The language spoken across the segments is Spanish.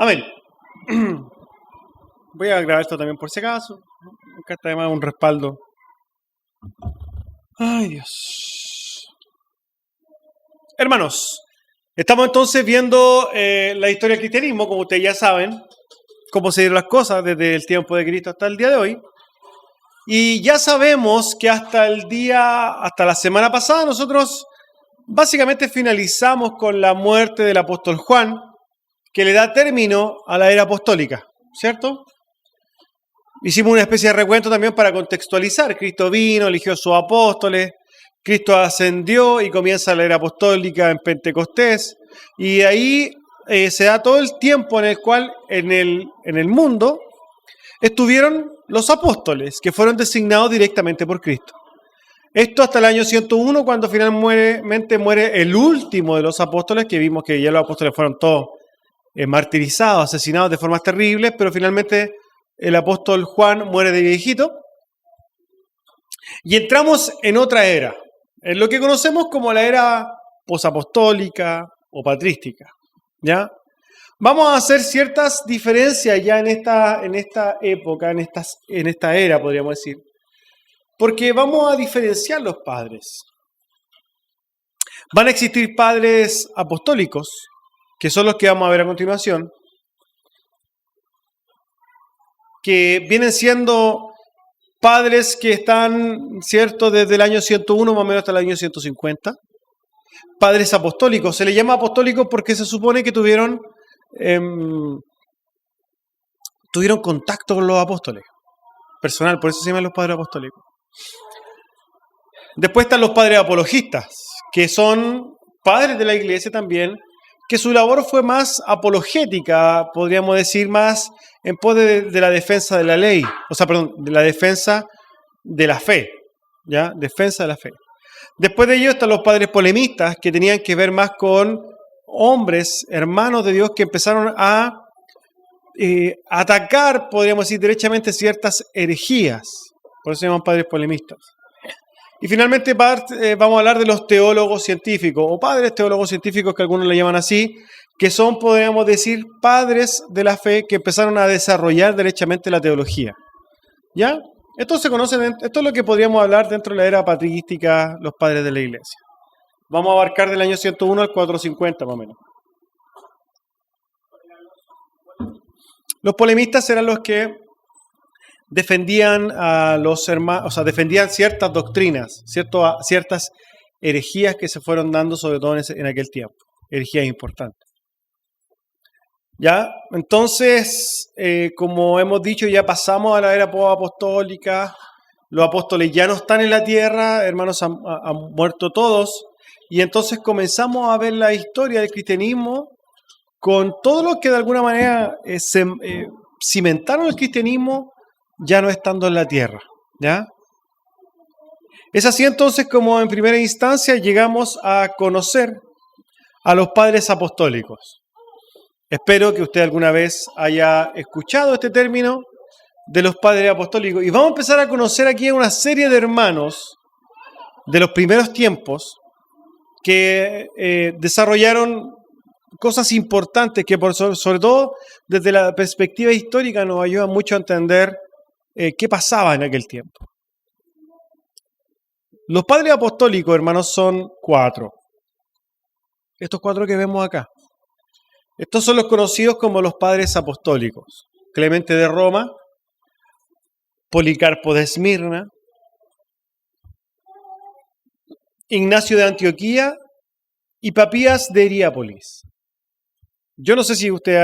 Amén. Voy a grabar esto también por si acaso. Acá está además un respaldo. Ay, Dios. Hermanos, estamos entonces viendo la historia del cristianismo, como ustedes ya saben, cómo se dieron las cosas desde el tiempo de Cristo hasta el día de hoy. Y ya sabemos que hasta la semana pasada, nosotros básicamente finalizamos con la muerte del apóstol Juan, que le da término a la era apostólica, ¿cierto? Hicimos una especie de recuento también para contextualizar. Cristo vino, eligió a sus apóstoles, Cristo ascendió y comienza la era apostólica en Pentecostés. Y ahí se da todo el tiempo en el cual en el mundo estuvieron los apóstoles, que fueron designados directamente por Cristo. Esto hasta el año 101, cuando finalmente muere el último de los apóstoles, que vimos que ya los apóstoles fueron todos martirizados, asesinados de formas terribles, pero finalmente el apóstol Juan muere de viejito. Y entramos en otra era, en lo que conocemos como la era posapostólica o patrística, ¿ya? Vamos a hacer ciertas diferencias ya en esta época, en esta era, podríamos decir, porque vamos a diferenciar los padres. Van a existir padres apostólicos, que son los que vamos a ver a continuación, que vienen siendo padres que están, ¿cierto?, desde el año 101 más o menos hasta el año 150. Padres apostólicos. Se les llama apostólicos porque se supone que tuvieron contacto con los apóstoles. Personal, por eso se llaman los padres apostólicos. Después están los padres apologistas, que son padres de la iglesia también, que su labor fue más apologética, podríamos decir, más en pos de la defensa de la ley, de la defensa de la fe, ¿ya? Defensa de la fe. Después de ello están los padres polemistas, que tenían que ver más con hombres, hermanos de Dios, que empezaron a atacar, podríamos decir, derechamente ciertas herejías. Por eso se llaman padres polemistas. Y finalmente vamos a hablar de los teólogos científicos, o padres teólogos científicos, que algunos le llaman así, que son, podríamos decir, padres de la fe que empezaron a desarrollar derechamente la teología. ¿Ya? Esto es lo que podríamos hablar dentro de la era patrística, los padres de la iglesia. Vamos a abarcar del año 101 al 450, más o menos. Los polemistas eran los que defendían a los hermanos, defendían ciertas doctrinas, ciertas herejías que se fueron dando, sobre todo en aquel tiempo, herejías importantes. ¿Ya? Entonces, como hemos dicho, ya pasamos a la era apostólica, los apóstoles ya no están en la tierra, hermanos, han muerto todos, y entonces comenzamos a ver la historia del cristianismo con todos los que de alguna manera cimentaron el cristianismo ya no estando en la tierra, ¿ya? Es así entonces como en primera instancia llegamos a conocer a los padres apostólicos. Espero que usted alguna vez haya escuchado este término de los padres apostólicos. Y vamos a empezar a conocer aquí a una serie de hermanos de los primeros tiempos que desarrollaron cosas importantes que sobre todo desde la perspectiva histórica nos ayudan mucho a entender qué pasaba en aquel tiempo. Los padres apostólicos, hermanos, son 4. Estos 4 que vemos acá. Estos son los conocidos como los padres apostólicos. Clemente de Roma, Policarpo de Esmirna, Ignacio de Antioquía y Papías de Hierápolis. Yo no sé si ustedes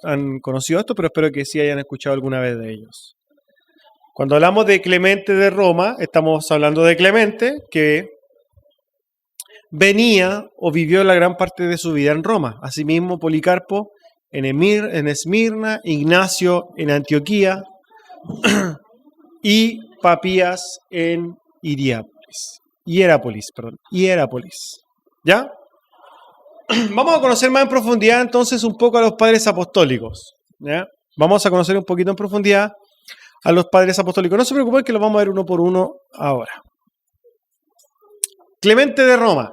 han conocido esto, pero espero que sí hayan escuchado alguna vez de ellos. Cuando hablamos de Clemente de Roma, estamos hablando de Clemente, que venía o vivió la gran parte de su vida en Roma. Asimismo, Policarpo en Esmirna, Ignacio en Antioquía y Papías en Hierápolis. ¿Ya? Vamos a conocer más en profundidad entonces un poco a los padres apostólicos. ¿Ya? Vamos a conocer un poquito en profundidad a los padres apostólicos. No se preocupen que los vamos a ver uno por uno ahora. Clemente de Roma.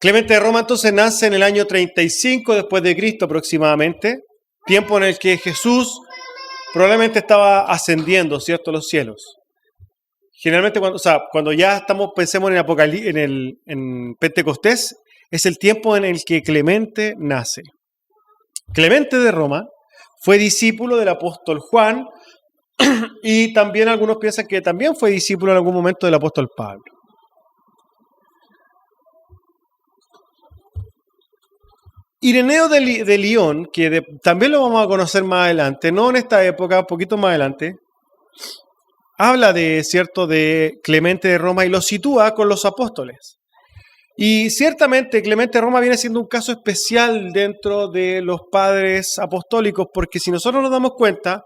Clemente de Roma entonces nace en el año 35 después de Cristo aproximadamente, tiempo en el que Jesús probablemente estaba ascendiendo, ¿cierto?, a los cielos. Generalmente cuando ya pensemos en Pentecostés, es el tiempo en el que Clemente nace. Clemente de Roma fue discípulo del apóstol Juan y también algunos piensan que también fue discípulo en algún momento del apóstol Pablo. Ireneo de Lyon, que también lo vamos a conocer más adelante, no en esta época, un poquito más adelante, habla de Clemente de Roma y lo sitúa con los apóstoles. Y ciertamente Clemente de Roma viene siendo un caso especial dentro de los padres apostólicos, porque si nosotros nos damos cuenta,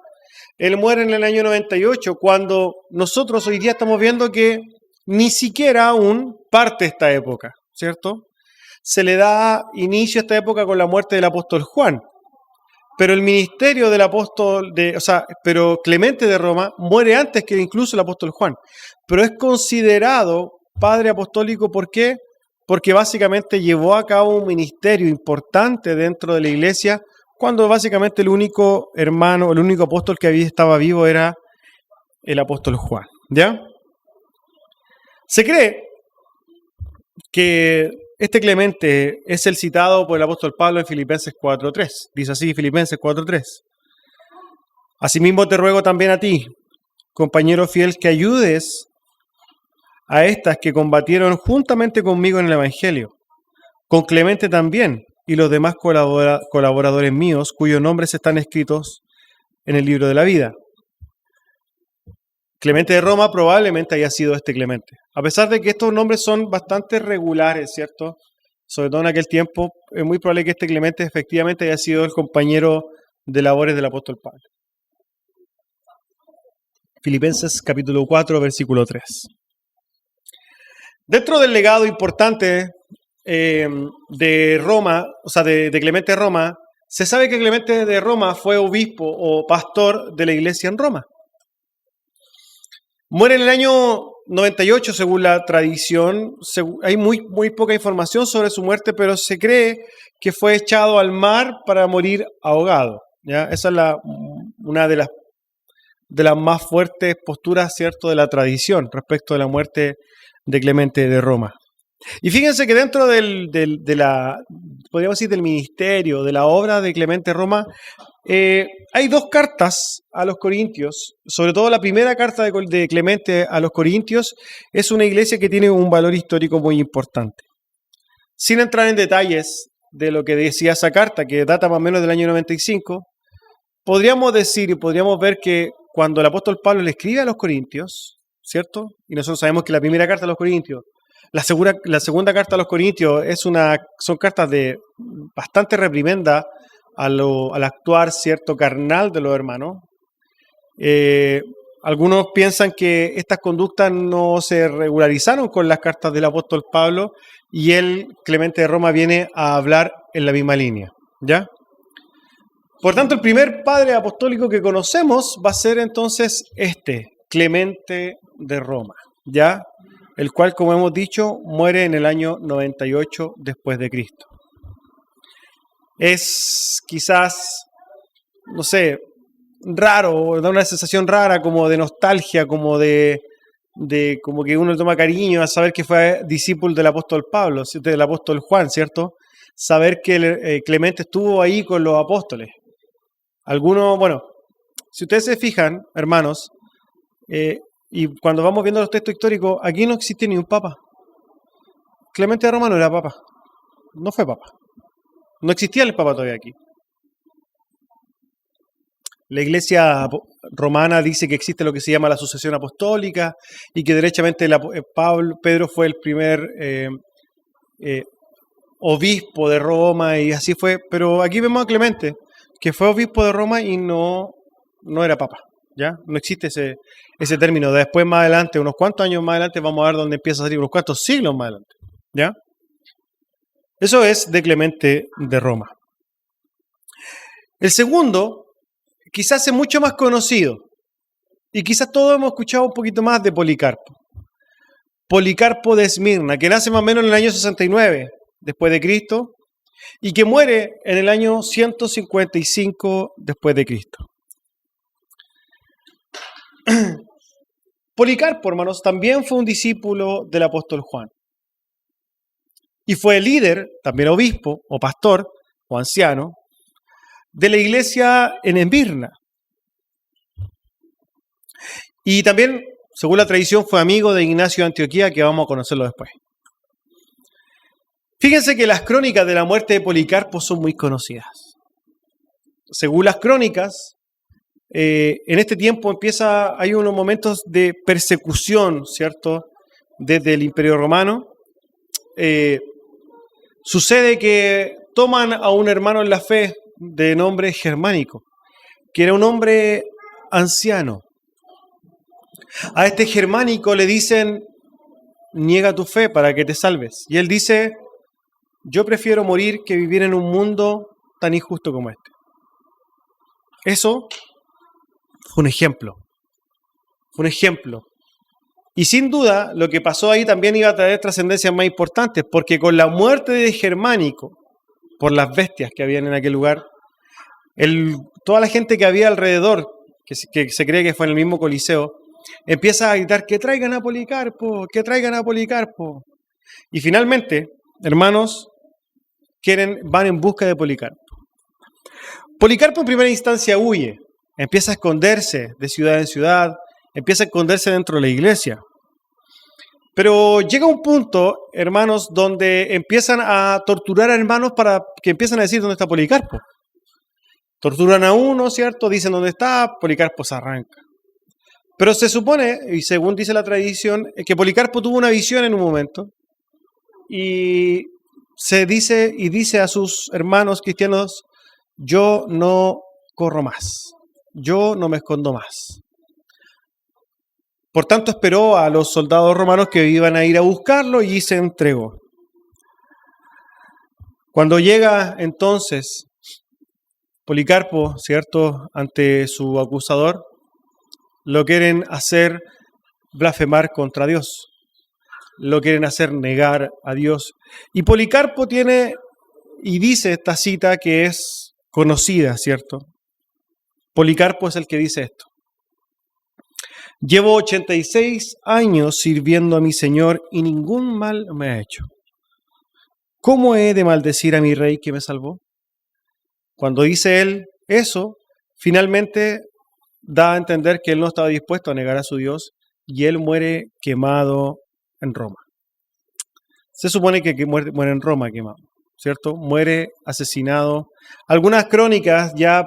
él muere en el año 98, cuando nosotros hoy día estamos viendo que ni siquiera aún parte esta época, ¿cierto? Se le da inicio a esta época con la muerte del apóstol Juan. Pero el ministerio del pero Clemente de Roma muere antes que incluso el apóstol Juan. Pero es considerado padre apostólico, ¿por qué? Porque básicamente llevó a cabo un ministerio importante dentro de la iglesia, cuando básicamente el único hermano, el único apóstol que estaba vivo era el apóstol Juan. ¿Ya? Se cree que este Clemente es el citado por el apóstol Pablo en Filipenses 4:3. Dice así Filipenses 4:3. Asimismo te ruego también a ti, compañero fiel, que ayudes a estas que combatieron juntamente conmigo en el Evangelio, con Clemente también y los demás colaboradores míos, cuyos nombres están escritos en el libro de la vida. Clemente de Roma probablemente haya sido este Clemente. A pesar de que estos nombres son bastante regulares, ¿cierto? Sobre todo en aquel tiempo, es muy probable que este Clemente efectivamente haya sido el compañero de labores del apóstol Pablo. Filipenses capítulo 4, versículo 3. Dentro del legado importante de Roma, de Clemente de Roma, se sabe que Clemente de Roma fue obispo o pastor de la iglesia en Roma. Muere en el año 98 según la tradición. Hay muy poca información sobre su muerte, pero se cree que fue echado al mar para morir ahogado. ¿Ya? Esa es una de las más fuertes posturas, ¿cierto?, de la tradición respecto de la muerte de Clemente de Roma. Y fíjense que dentro podríamos decir, del ministerio, de la obra de Clemente de Roma, hay dos cartas a los Corintios. Sobre todo la primera carta de Clemente a los Corintios es una iglesia que tiene un valor histórico muy importante. Sin entrar en detalles de lo que decía esa carta, que data más o menos del año 95, podríamos decir y podríamos ver que cuando el apóstol Pablo le escribe a los Corintios, ¿cierto? Y nosotros sabemos que la primera carta a los Corintios, la segunda carta a los Corintios son cartas de bastante reprimenda al actuar, ¿cierto?, carnal de los hermanos. Algunos piensan que estas conductas no se regularizaron con las cartas del apóstol Pablo y Clemente de Roma, viene a hablar en la misma línea, ¿ya? Por tanto, el primer padre apostólico que conocemos va a ser entonces Clemente de Roma, ¿ya? El cual, como hemos dicho, muere en el año 98 después de Cristo. Es quizás, no sé, raro, da una sensación rara, como de nostalgia, como como que uno le toma cariño a saber que fue discípulo del apóstol Pablo, del apóstol Juan, ¿cierto? Saber que Clemente estuvo ahí con los apóstoles. Si ustedes se fijan, hermanos, y cuando vamos viendo los textos históricos, aquí no existe ni un papa. Clemente de Roma no era papa, no fue papa. No existía el papa todavía aquí. La iglesia romana dice que existe lo que se llama la sucesión apostólica y que derechamente Pedro fue el primer obispo de Roma y así fue. Pero aquí vemos a Clemente, que fue obispo de Roma y no era papa. ¿Ya? No existe ese término. Después, más adelante, unos cuantos años más adelante, vamos a ver dónde empieza a salir, unos cuantos siglos más adelante. ¿Ya? Eso es de Clemente de Roma. El segundo, quizás es mucho más conocido, y quizás todos hemos escuchado un poquito más de Policarpo. Policarpo de Esmirna, que nace más o menos en el año 69 después de Cristo y que muere en el año 155 después de Cristo. Policarpo, hermanos, también fue un discípulo del apóstol Juan. Y fue líder, también obispo o pastor o anciano, de la iglesia en Esmirna. Y también, según la tradición, fue amigo de Ignacio de Antioquía, que vamos a conocerlo después. Fíjense que las crónicas de la muerte de Policarpo son muy conocidas. Según las crónicas, en este tiempo hay unos momentos de persecución, ¿cierto? Desde el Imperio Romano. Sucede que toman a un hermano en la fe de nombre Germánico, que era un hombre anciano. A este Germánico le dicen, niega tu fe para que te salves. Y él dice, yo prefiero morir que vivir en un mundo tan injusto como este. Eso fue un ejemplo. Fue un ejemplo. Y sin duda, lo que pasó ahí también iba a traer trascendencias más importantes, porque con la muerte de Germánico, por las bestias que habían en aquel lugar, toda la gente que había alrededor, que se cree que fue en el mismo Coliseo, empieza a gritar, que traigan a Policarpo, que traigan a Policarpo. Y finalmente, hermanos, van en busca de Policarpo. Policarpo en primera instancia huye, empieza a esconderse de ciudad en ciudad, empieza a esconderse dentro de la iglesia. Pero llega un punto, hermanos, donde empiezan a torturar a hermanos para que empiecen a decir dónde está Policarpo. Torturan a uno, ¿cierto? Dicen dónde está, Policarpo se arranca. Pero se supone, y según dice la tradición, que Policarpo tuvo una visión en un momento y dice a sus hermanos cristianos, yo no corro más, yo no me escondo más. Por tanto, esperó a los soldados romanos que iban a ir a buscarlo y se entregó. Cuando llega entonces Policarpo, ¿cierto?, ante su acusador, lo quieren hacer blasfemar contra Dios. Lo quieren hacer negar a Dios. Y Policarpo tiene y dice esta cita que es conocida, ¿cierto? Policarpo es el que dice esto. Llevo 86 años sirviendo a mi Señor y ningún mal me ha hecho. ¿Cómo he de maldecir a mi rey que me salvó? Cuando dice él eso, finalmente da a entender que él no estaba dispuesto a negar a su Dios y él muere quemado en Roma. Se supone que muere en Roma quemado, ¿cierto? Muere asesinado. Algunas crónicas ya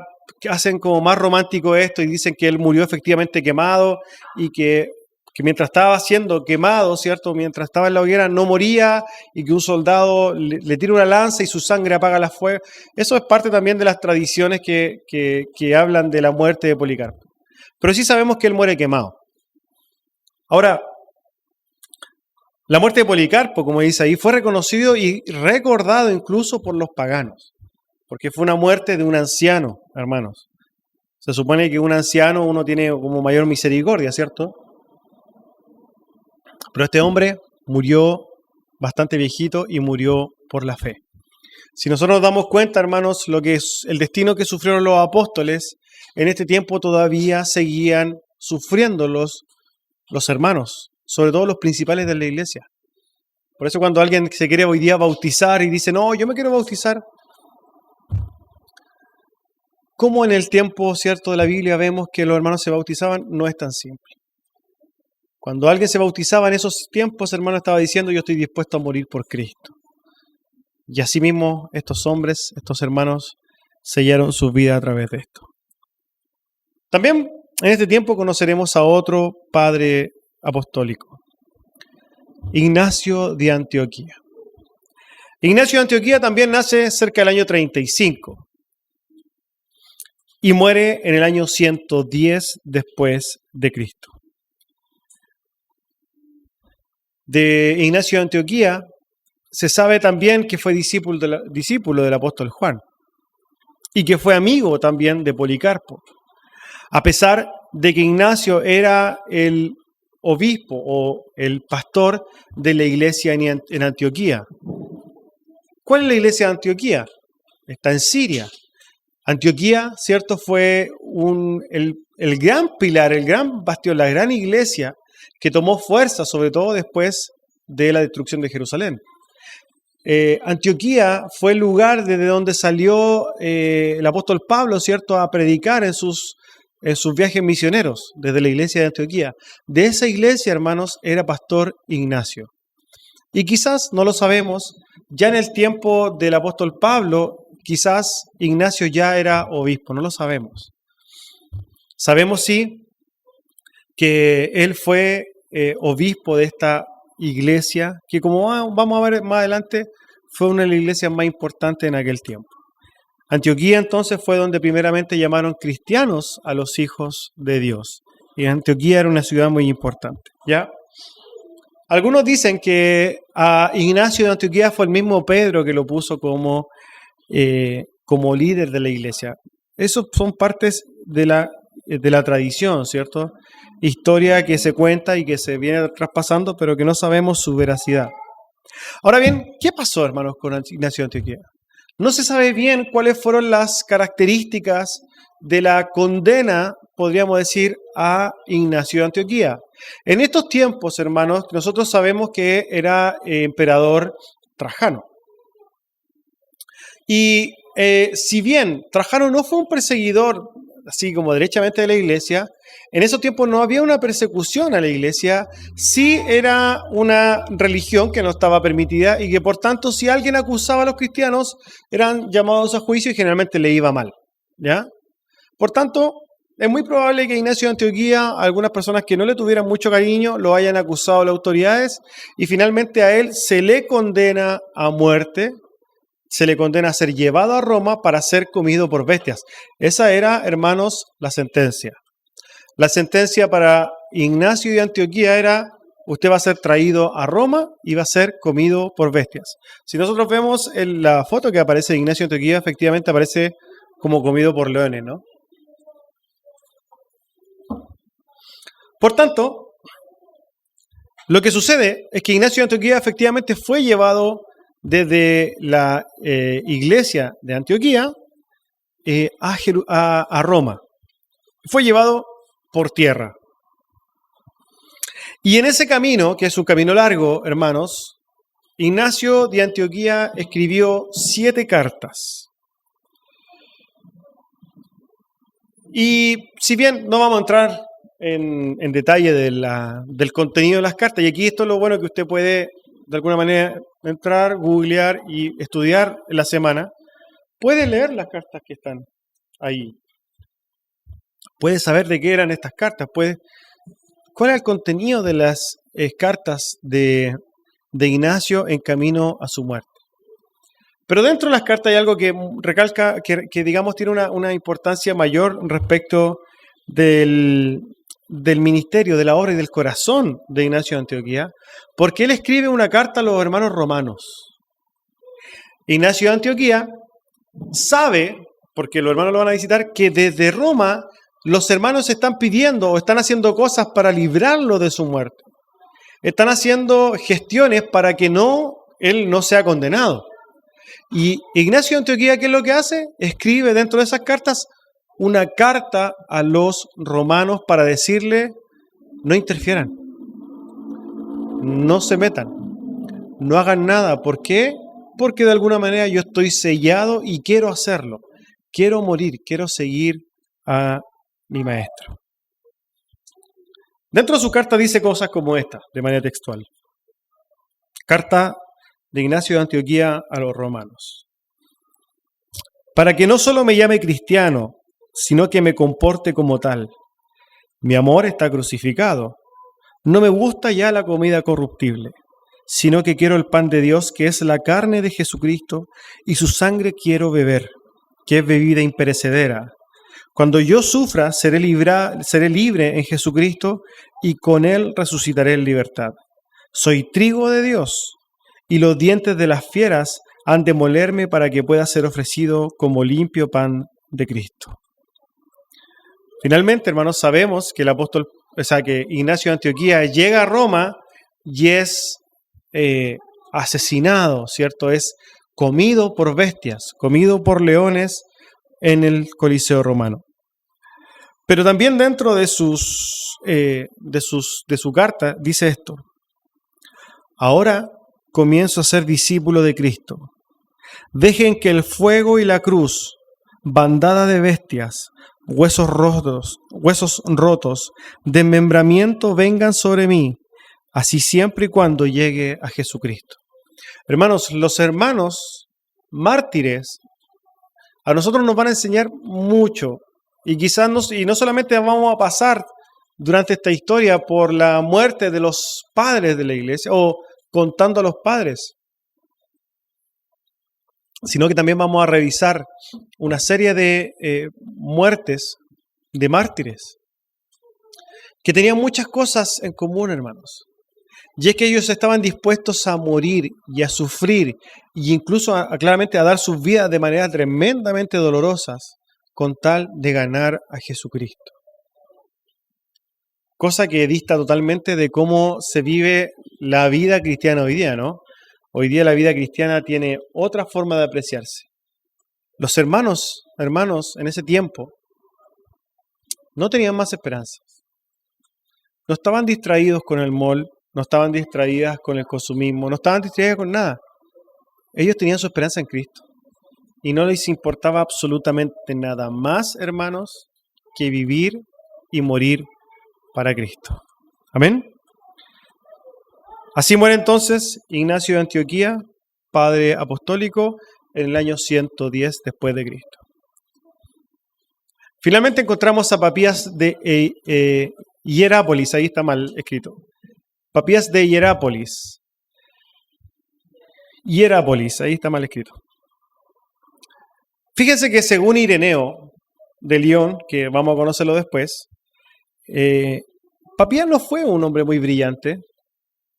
hacen como más romántico esto y dicen que él murió efectivamente quemado y que mientras estaba siendo quemado, ¿cierto? Mientras estaba en la hoguera no moría y que un soldado le tira una lanza y su sangre apaga la fuego. Eso es parte también de las tradiciones que hablan de la muerte de Policarpo. Pero sí sabemos que él muere quemado. Ahora, la muerte de Policarpo, como dice ahí, fue reconocido y recordado incluso por los paganos, porque fue una muerte de un anciano, hermanos. Se supone que un anciano uno tiene como mayor misericordia, ¿cierto? Pero este hombre murió bastante viejito y murió por la fe. Si nosotros nos damos cuenta, hermanos, lo que es el destino que sufrieron los apóstoles, en este tiempo todavía seguían sufriendo los hermanos, sobre todo los principales de la iglesia. Por eso cuando alguien se quiere hoy día bautizar y dice, no, yo me quiero bautizar, como en el tiempo, ¿cierto?, de la Biblia vemos que los hermanos se bautizaban, no es tan simple. Cuando alguien se bautizaba en esos tiempos, hermano, estaba diciendo, yo estoy dispuesto a morir por Cristo. Y asimismo, estos hombres, estos hermanos, sellaron su vida a través de esto. También en este tiempo conoceremos a otro padre apostólico, Ignacio de Antioquía. Ignacio de Antioquía también nace cerca del año 35 y muere en el año 110 después de Cristo. De Ignacio de Antioquía se sabe también que fue discípulo del apóstol Juan y que fue amigo también de Policarpo, a pesar de que Ignacio era el obispo o el pastor de la iglesia en Antioquía. ¿Cuál es la iglesia de Antioquía? Está en Siria. Antioquía, ¿cierto? Fue el gran pilar, el gran bastión, la gran iglesia que tomó fuerza, sobre todo después de la destrucción de Jerusalén. Antioquía fue el lugar desde donde salió el apóstol Pablo, ¿cierto?, a predicar en sus viajes misioneros, desde la iglesia de Antioquía. De esa iglesia, hermanos, era pastor Ignacio. Y quizás, no lo sabemos, ya en el tiempo del apóstol Pablo, quizás Ignacio ya era obispo, no lo sabemos. Sabemos sí que él fue obispo de esta iglesia, que como vamos a ver más adelante, fue una de las iglesias más importantes en aquel tiempo. Antioquía entonces fue donde primeramente llamaron cristianos a los hijos de Dios. Y Antioquía era una ciudad muy importante, ¿ya? Algunos dicen que a Ignacio de Antioquía fue el mismo Pedro que lo puso como líder de la iglesia. Esos son partes de la tradición, ¿cierto? Historia que se cuenta y que se viene traspasando, pero que no sabemos su veracidad. Ahora bien, ¿qué pasó, hermanos, con Ignacio de Antioquía? No se sabe bien cuáles fueron las características de la condena, podríamos decir, a Ignacio de Antioquía. En estos tiempos, hermanos, nosotros sabemos que era emperador Trajano. Y si bien Trajano no fue un perseguidor, así como derechamente de la iglesia, en esos tiempos no había una persecución a la iglesia, sí era una religión que no estaba permitida y que por tanto si alguien acusaba a los cristianos eran llamados a juicio y generalmente le iba mal, ¿ya? Por tanto, es muy probable que Ignacio de Antioquía, algunas personas que no le tuvieran mucho cariño, lo hayan acusado a las autoridades y finalmente a él se le condena a muerte, se le condena a ser llevado a Roma para ser comido por bestias. Esa era, hermanos, la sentencia. La sentencia para Ignacio de Antioquía era: usted va a ser traído a Roma y va a ser comido por bestias. Si nosotros vemos en la foto que aparece de Ignacio de Antioquía, efectivamente aparece como comido por leones, ¿no? Por tanto, lo que sucede es que Ignacio de Antioquía efectivamente fue llevado desde la iglesia de Antioquía a Roma. Fue llevado por tierra. Y en ese camino, que es un camino largo, hermanos, Ignacio de Antioquía escribió 7 cartas. Y si bien no vamos a entrar en detalle del contenido de las cartas, y aquí esto es lo bueno que usted puede de alguna manera entrar, googlear y estudiar en la semana, puede leer las cartas que están ahí. Puede saber de qué eran estas cartas, cuál es el contenido de las cartas de Ignacio en camino a su muerte. Pero dentro de las cartas hay algo que recalca, que digamos tiene una importancia mayor respecto del ministerio, de la obra y del corazón de Ignacio de Antioquía, porque él escribe una carta a los hermanos romanos. Ignacio de Antioquía sabe, porque los hermanos lo van a visitar, que desde Roma los hermanos están pidiendo o están haciendo cosas para librarlo de su muerte. Están haciendo gestiones para que él no sea condenado. Y Ignacio de Antioquía, ¿qué es lo que hace? Escribe dentro de esas cartas una carta a los romanos para decirle: no interfieran, no se metan, no hagan nada. ¿Por qué? Porque de alguna manera yo estoy sellado y quiero hacerlo. Quiero morir, quiero seguir a mi maestro. Dentro de su carta dice cosas como esta, de manera textual. Carta de Ignacio de Antioquía a los romanos. Para que no solo me llame cristiano, sino que me comporte como tal. Mi amor está crucificado. No me gusta ya la comida corruptible, sino que quiero el pan de Dios, que es la carne de Jesucristo, y su sangre quiero beber, que es bebida imperecedera. Cuando yo sufra, seré libre en Jesucristo, y con Él resucitaré en libertad. Soy trigo de Dios, y los dientes de las fieras han de molerme para que pueda ser ofrecido como limpio pan de Cristo. Finalmente, hermanos, sabemos que que Ignacio de Antioquía llega a Roma y es asesinado, ¿cierto? Es comido por bestias, comido por leones en el Coliseo romano. Pero también dentro de su carta dice esto: ahora comienzo a ser discípulo de Cristo. Dejen que el fuego y la cruz, bandada de bestias, huesos rotos, desmembramiento vengan sobre mí, así siempre y cuando llegue a Jesucristo. Hermanos, los hermanos mártires a nosotros nos van a enseñar mucho, y quizás no solamente vamos a pasar durante esta historia por la muerte de los padres de la iglesia o contando a los padres, sino que también vamos a revisar una serie de muertes de mártires que tenían muchas cosas en común, hermanos. Y es que ellos estaban dispuestos a morir y a sufrir e incluso claramente a dar sus vidas de manera tremendamente dolorosas con tal de ganar a Jesucristo. Cosa que dista totalmente de cómo se vive la vida cristiana hoy día, ¿no? Hoy día la vida cristiana tiene otra forma de apreciarse. Los hermanos en ese tiempo no tenían más esperanzas. No estaban distraídos con el mall, no estaban distraídas con el consumismo, no estaban distraídas con nada. Ellos tenían su esperanza en Cristo. Y no les importaba absolutamente nada más, hermanos, que vivir y morir para Cristo. Amén. Así muere entonces Ignacio de Antioquía, padre apostólico, en el año 110 después de Cristo. Finalmente encontramos a Papías de Hierápolis, ahí está mal escrito. Papías de Hierápolis. Hierápolis, ahí está mal escrito. Fíjense que según Ireneo de León, que vamos a conocerlo después, Papías no fue un hombre muy brillante,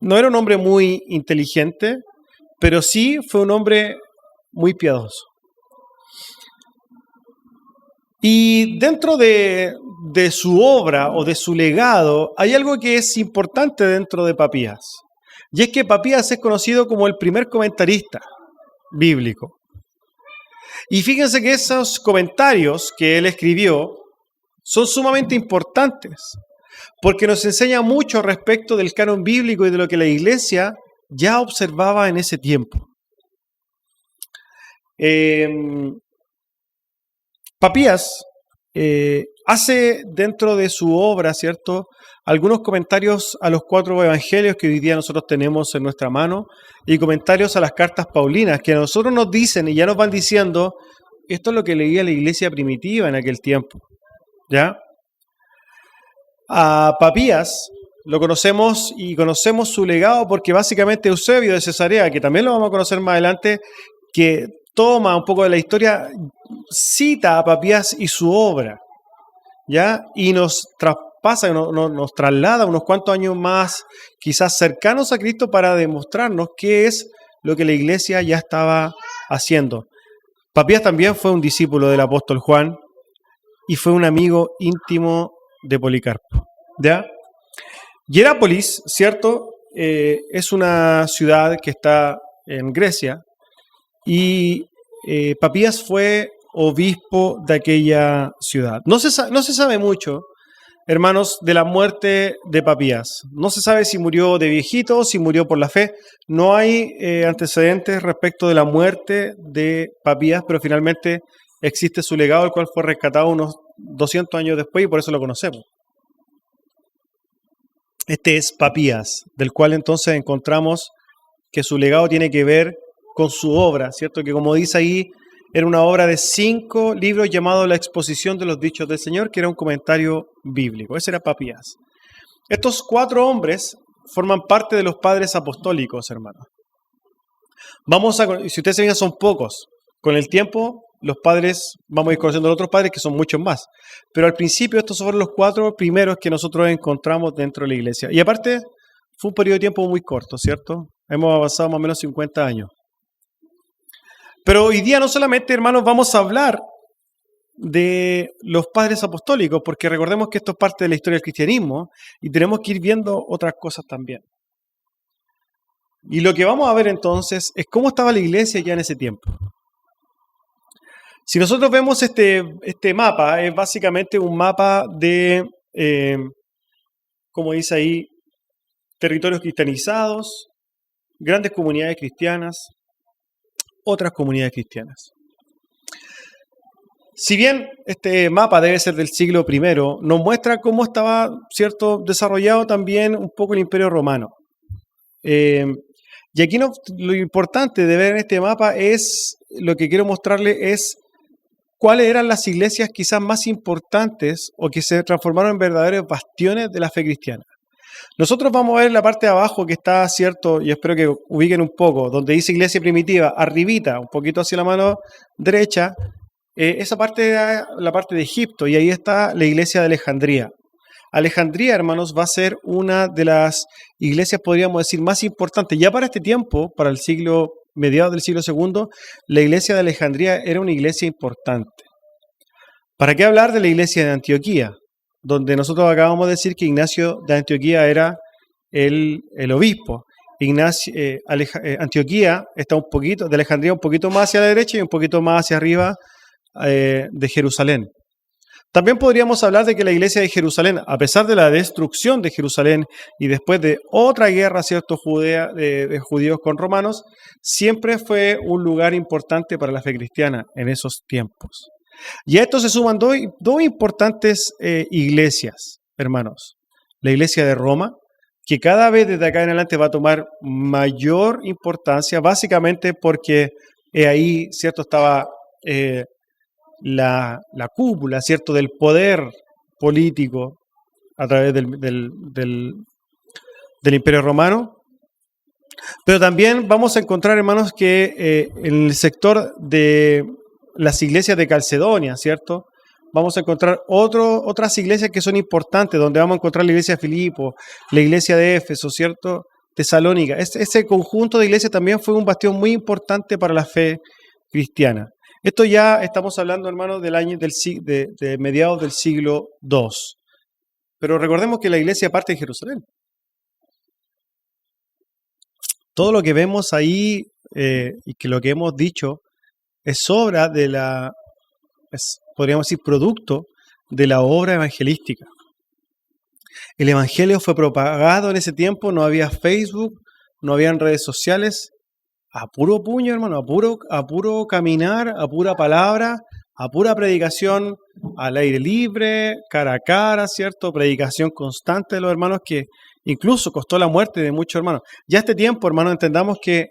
no era un hombre muy inteligente, pero sí fue un hombre muy piadoso. Y dentro de su obra o de su legado hay algo que es importante dentro de Papías. Y es que Papías es conocido como el primer comentarista bíblico. Y fíjense que esos comentarios que él escribió son sumamente importantes, porque nos enseña mucho respecto del canon bíblico y de lo que la iglesia ya observaba en ese tiempo. Papías hace dentro de su obra, ¿cierto?, algunos comentarios a los 4 evangelios que hoy día nosotros tenemos en nuestra mano y comentarios a las cartas paulinas que a nosotros nos dicen y ya nos van diciendo, esto es lo que leía la iglesia primitiva en aquel tiempo, ¿ya? A Papías lo conocemos y conocemos su legado porque básicamente Eusebio de Cesarea, que también lo vamos a conocer más adelante, que toma un poco de la historia, cita a Papías y su obra, ¿ya? Y nos traspasa, nos traslada unos cuantos años más, quizás cercanos a Cristo, para demostrarnos qué es lo que la iglesia ya estaba haciendo. Papías también fue un discípulo del apóstol Juan y fue un amigo íntimo de Policarpo, ¿ya? Hierápolis, ¿cierto? Es una ciudad que está en Grecia y Papías fue obispo de aquella ciudad. No se sabe mucho, hermanos, de la muerte de Papías. No se sabe si murió de viejito, si murió por la fe. No hay antecedentes respecto de la muerte de Papías, pero finalmente existe su legado, el cual fue rescatado unos 200 años después y por eso lo conocemos. Este es Papías, del cual entonces encontramos que su legado tiene que ver con su obra, ¿cierto? Que como dice ahí, era una obra de 5 libros llamado La exposición de los dichos del Señor, que era un comentario bíblico. Ese era Papías. Estos 4 hombres forman parte de los padres apostólicos, hermanos. Si ustedes se fijan, son pocos. Con el tiempo, los padres, vamos a ir conociendo a los otros padres que son muchos más. Pero al principio estos fueron los 4 primeros que nosotros encontramos dentro de la iglesia. Y aparte, fue un periodo de tiempo muy corto, ¿cierto? Hemos avanzado más o menos 50 años. Pero hoy día no solamente, hermanos, vamos a hablar de los padres apostólicos, porque recordemos que esto es parte de la historia del cristianismo y tenemos que ir viendo otras cosas también. Y lo que vamos a ver entonces es cómo estaba la iglesia ya en ese tiempo. Si nosotros vemos este mapa, es básicamente un mapa de, como dice ahí, territorios cristianizados, grandes comunidades cristianas, otras comunidades cristianas. Si bien este mapa debe ser del siglo I, nos muestra cómo estaba, ¿cierto?, desarrollado también un poco el Imperio Romano. Y aquí lo importante de ver en este mapa es, lo que quiero mostrarle es cuáles eran las iglesias quizás más importantes o que se transformaron en verdaderos bastiones de la fe cristiana. Nosotros vamos a ver la parte de abajo que está, cierto, y espero que ubiquen un poco, donde dice iglesia primitiva, arribita, un poquito hacia la mano derecha, esa parte es la parte de Egipto, y ahí está la iglesia de Alejandría. Alejandría, hermanos, va a ser una de las iglesias, podríamos decir, más importantes. Ya para este tiempo, para el siglo, mediados del siglo II, la iglesia de Alejandría era una iglesia importante. ¿Para qué hablar de la iglesia de Antioquía? Donde nosotros acabamos de decir que Ignacio de Antioquía era el obispo. Antioquía está un poquito, de Alejandría un poquito más hacia la derecha y un poquito más hacia arriba de Jerusalén. También podríamos hablar de que la iglesia de Jerusalén, a pesar de la destrucción de Jerusalén y después de otra guerra, ¿cierto?, de judíos con romanos, siempre fue un lugar importante para la fe cristiana en esos tiempos. Y a esto se suman dos importantes iglesias, hermanos. La iglesia de Roma, que cada vez desde acá en adelante va a tomar mayor importancia, básicamente porque ahí, ¿cierto?, estaba la cúpula, ¿cierto?, del poder político a través del Imperio Romano. Pero también vamos a encontrar, hermanos, que en el sector de las iglesias de Calcedonia, ¿cierto?, vamos a encontrar otras iglesias que son importantes, donde vamos a encontrar la iglesia de Filipo, la iglesia de Éfeso, ¿cierto?, Tesalónica. Ese conjunto de iglesias también fue un bastión muy importante para la fe cristiana. Esto ya estamos hablando, hermanos, del año de mediados del siglo II. Pero recordemos que la iglesia parte de Jerusalén. Todo lo que vemos ahí y que lo que hemos dicho es obra podríamos decir, producto de la obra evangelística. El evangelio fue propagado en ese tiempo, no había Facebook, no habían redes sociales, a puro puño, hermano, a puro caminar, a pura palabra, a pura predicación al aire libre, cara a cara, ¿cierto? Predicación constante de los hermanos que incluso costó la muerte de muchos hermanos. Ya este tiempo, hermanos, entendamos que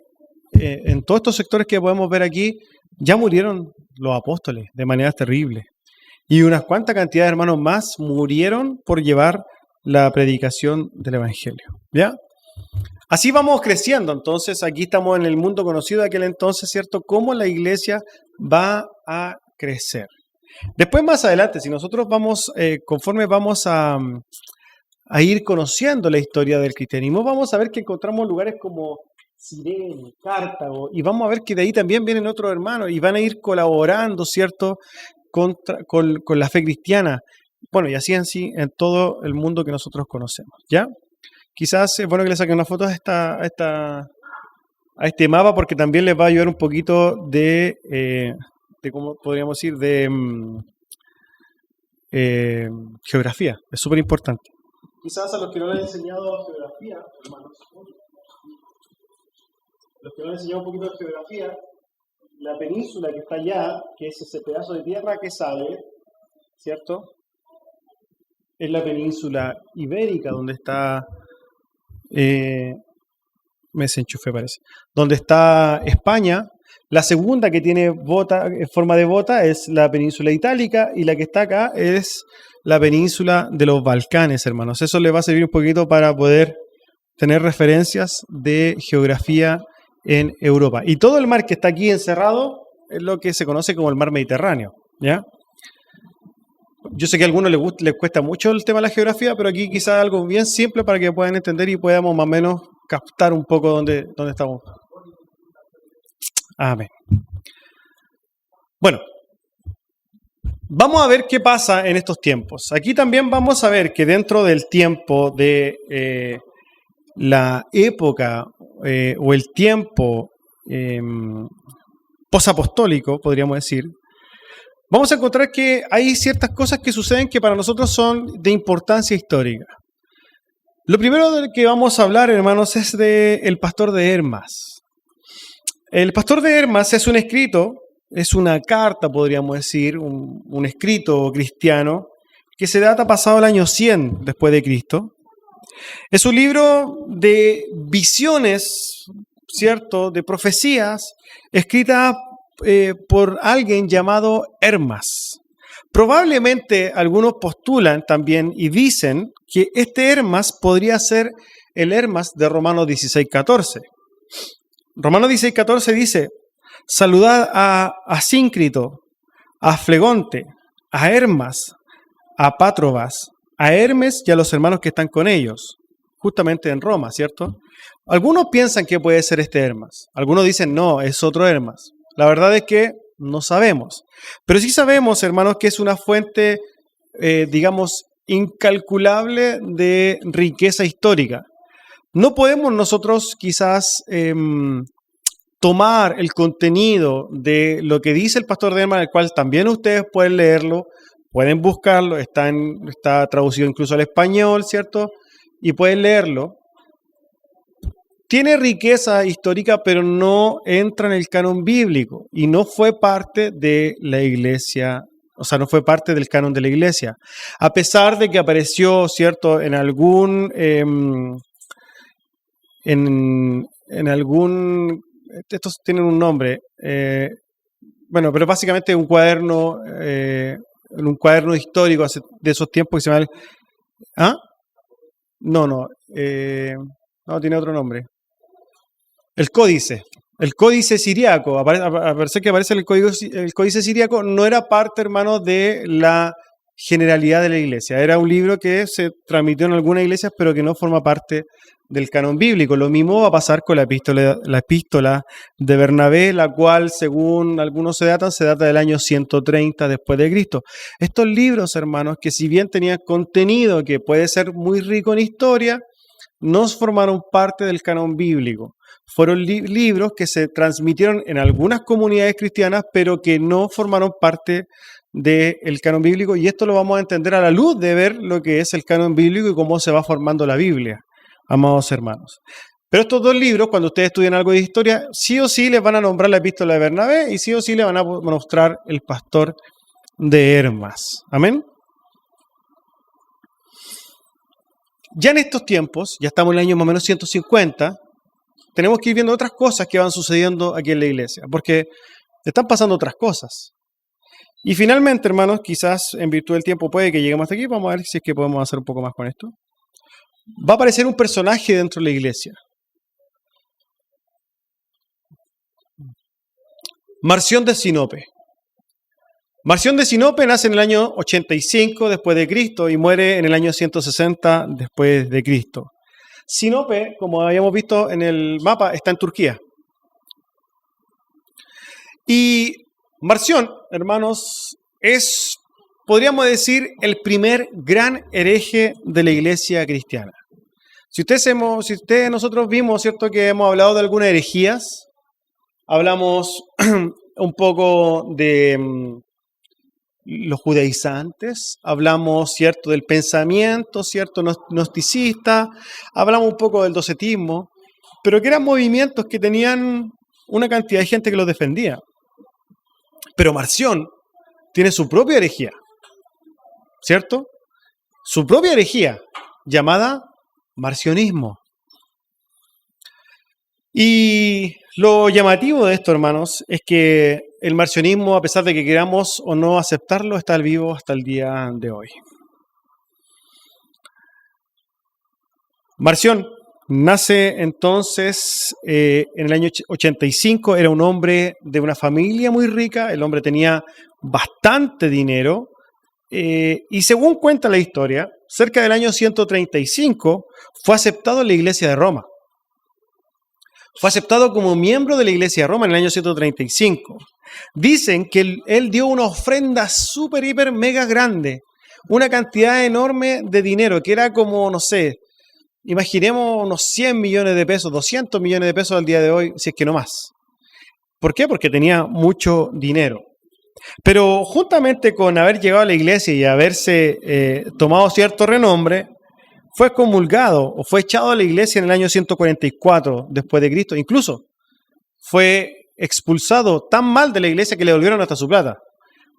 en todos estos sectores que podemos ver aquí, ya murieron los apóstoles de maneras terribles. Y unas cuantas cantidades de hermanos más murieron por llevar la predicación del evangelio. ¿Ya? Así vamos creciendo. Entonces, aquí estamos en el mundo conocido de aquel entonces, ¿cierto? Cómo la iglesia va a crecer. Después, más adelante, si nosotros vamos, conforme vamos a ir conociendo la historia del cristianismo, vamos a ver que encontramos lugares como Cirene, Cartago, y vamos a ver que de ahí también vienen otros hermanos y van a ir colaborando, ¿cierto?, con la fe cristiana. Bueno, y así en todo el mundo que nosotros conocemos, ¿ya? Quizás es bueno que le saquen una foto a este mapa porque también les va a ayudar un poquito de ¿cómo podríamos decir?, de geografía. Es súper importante. Quizás a los que no les he enseñado geografía, hermanos, los que no les he enseñado un poquito de geografía, la península que está allá, que es ese pedazo de tierra que sale, ¿cierto?, es la península ibérica, donde está, me desenchufé parece, donde está España. La segunda que tiene forma de bota es la península itálica, y la que está acá es la península de los Balcanes, hermanos. Eso les va a servir un poquito para poder tener referencias de geografía en Europa. Y todo el mar que está aquí encerrado es lo que se conoce como el mar Mediterráneo, ¿ya? Yo sé que a algunos les cuesta mucho el tema de la geografía, pero aquí quizás algo bien simple para que puedan entender y podamos más o menos captar un poco dónde estamos. Amén. Bueno, vamos a ver qué pasa en estos tiempos. Aquí también vamos a ver que dentro del tiempo de la época o el tiempo posapostólico, podríamos decir, vamos a encontrar que hay ciertas cosas que suceden que para nosotros son de importancia histórica. Lo primero del que vamos a hablar, hermanos, es del pastor de Hermas. El pastor de Hermas es un escrito, es una carta, podríamos decir, un escrito cristiano que se data pasado el año 100 después de Cristo. Es un libro de visiones, ¿cierto?, de profecías, escritas por alguien llamado Hermas. Probablemente algunos postulan también y dicen que este Hermas podría ser el Hermas de Romanos 16:14. Romanos 16:14 dice: saludad a Asíncrito, a Flegonte, a Hermas, a Pátrobas, a Hermes y a los hermanos que están con ellos, justamente en Roma, ¿cierto? Algunos piensan que puede ser este Hermas, algunos dicen no, es otro Hermas. La verdad es que no sabemos, pero sí sabemos, hermanos, que es una fuente, digamos, incalculable de riqueza histórica. No podemos nosotros quizás tomar el contenido de lo que dice el pastor de Hermas, el cual también ustedes pueden leerlo, pueden buscarlo, está traducido incluso al español, ¿cierto? Y pueden leerlo. Tiene riqueza histórica, pero no entra en el canon bíblico y no fue parte de la iglesia, o sea, no fue parte del canon de la iglesia. A pesar de que apareció, ¿cierto?, en algún, estos tienen un nombre, bueno, pero básicamente un cuaderno histórico de esos tiempos que se llama ¿ah? No, tiene otro nombre. El códice siriaco, parece que aparece el códice siriaco, no era parte, hermano, de la generalidad de la iglesia. Era un libro que se transmitió en algunas iglesias, pero que no forma parte del canon bíblico. Lo mismo va a pasar con la epístola de Bernabé, la cual, según algunos se data del año 130 después de Cristo. Estos libros, hermanos, que si bien tenían contenido que puede ser muy rico en historia, no formaron parte del canon bíblico. Fueron libros que se transmitieron en algunas comunidades cristianas, pero que no formaron parte del canon bíblico, y esto lo vamos a entender a la luz de ver lo que es el canon bíblico y cómo se va formando la Biblia, amados hermanos. Pero estos dos libros, cuando ustedes estudian algo de historia, sí o sí les van a nombrar la epístola de Bernabé y sí o sí les van a mostrar el pastor de Hermas. Amén. Ya en estos tiempos, ya estamos en el año más o menos 150, tenemos que ir viendo otras cosas que van sucediendo aquí en la iglesia, porque están pasando otras cosas. Y finalmente, hermanos, quizás en virtud del tiempo puede que lleguemos hasta aquí, vamos a ver si es que podemos hacer un poco más con esto. Va a aparecer un personaje dentro de la iglesia. Marción de Sinope. Marción de Sinope nace en el año 85 después de Cristo y muere en el año 160 después de Cristo. Sinope, como habíamos visto en el mapa, está en Turquía. Y Marción, hermanos, es, podríamos decir, el primer gran hereje de la iglesia cristiana. Si ustedes nosotros vimos, ¿cierto?, que hemos hablado de algunas herejías, hablamos un poco de los judaizantes, hablamos, ¿cierto?, del pensamiento, ¿cierto?, gnosticista, hablamos un poco del docetismo, pero que eran movimientos que tenían una cantidad de gente que los defendía. Pero Marción tiene su propia herejía, ¿cierto? Su propia herejía, llamada marcionismo. Y lo llamativo de esto, hermanos, es que el marcionismo, a pesar de que queramos o no aceptarlo, está vivo hasta el día de hoy. Marción nace entonces en el año 85, era un hombre de una familia muy rica, el hombre tenía bastante dinero, y según cuenta la historia, cerca del año 135 fue aceptado en la iglesia de Roma. Fue aceptado como miembro de la iglesia de Roma en el año 135. Dicen que él dio una ofrenda súper, hiper, mega grande, una cantidad enorme de dinero, que era como, no sé, imaginemos unos 100 millones de pesos, 200 millones de pesos al día de hoy, si es que no más. ¿Por qué? Porque tenía mucho dinero. Pero juntamente con haber llegado a la iglesia y haberse tomado cierto renombre, fue comulgado o fue echado a la iglesia en el año 144 después de Cristo. Incluso fue expulsado tan mal de la iglesia que le devolvieron hasta su plata.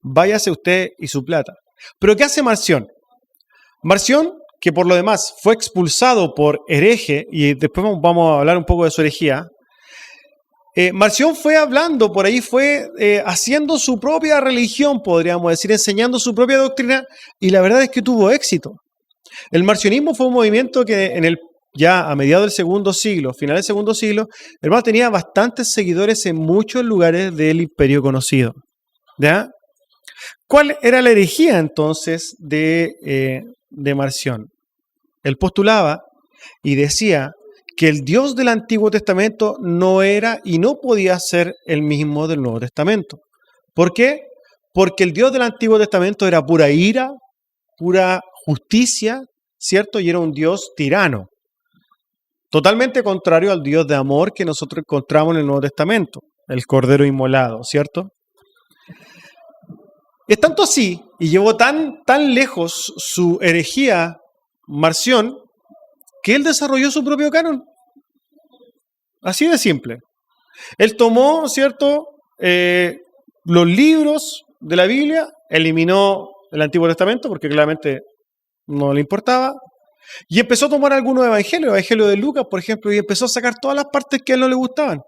Váyase usted y su plata. Pero ¿qué hace Marción? Marción, que por lo demás fue expulsado por hereje, y después vamos a hablar un poco de su herejía, Marción fue hablando por ahí, fue haciendo su propia religión, podríamos decir, enseñando su propia doctrina, y la verdad es que tuvo éxito. El marcionismo fue un movimiento que ya a mediados del segundo siglo, final del segundo siglo, hermano, tenía bastantes seguidores en muchos lugares del imperio conocido. ¿Ya? ¿Cuál era la herejía entonces de Marción? Él postulaba y decía que el Dios del Antiguo Testamento no era y no podía ser el mismo del Nuevo Testamento. ¿Por qué? Porque el Dios del Antiguo Testamento era pura ira, pura justicia, ¿cierto? Y era un Dios tirano. Totalmente contrario al Dios de amor que nosotros encontramos en el Nuevo Testamento, el Cordero Inmolado, ¿cierto? Es tanto así, y llevó tan lejos su herejía Marción, que él desarrolló su propio canon. Así de simple. Él tomó, ¿cierto?, los libros de la Biblia, eliminó el Antiguo Testamento, porque claramente no le importaba, y empezó a tomar algunos evangelios, el Evangelio de Lucas, por ejemplo, y empezó a sacar todas las partes que a él no le gustaban.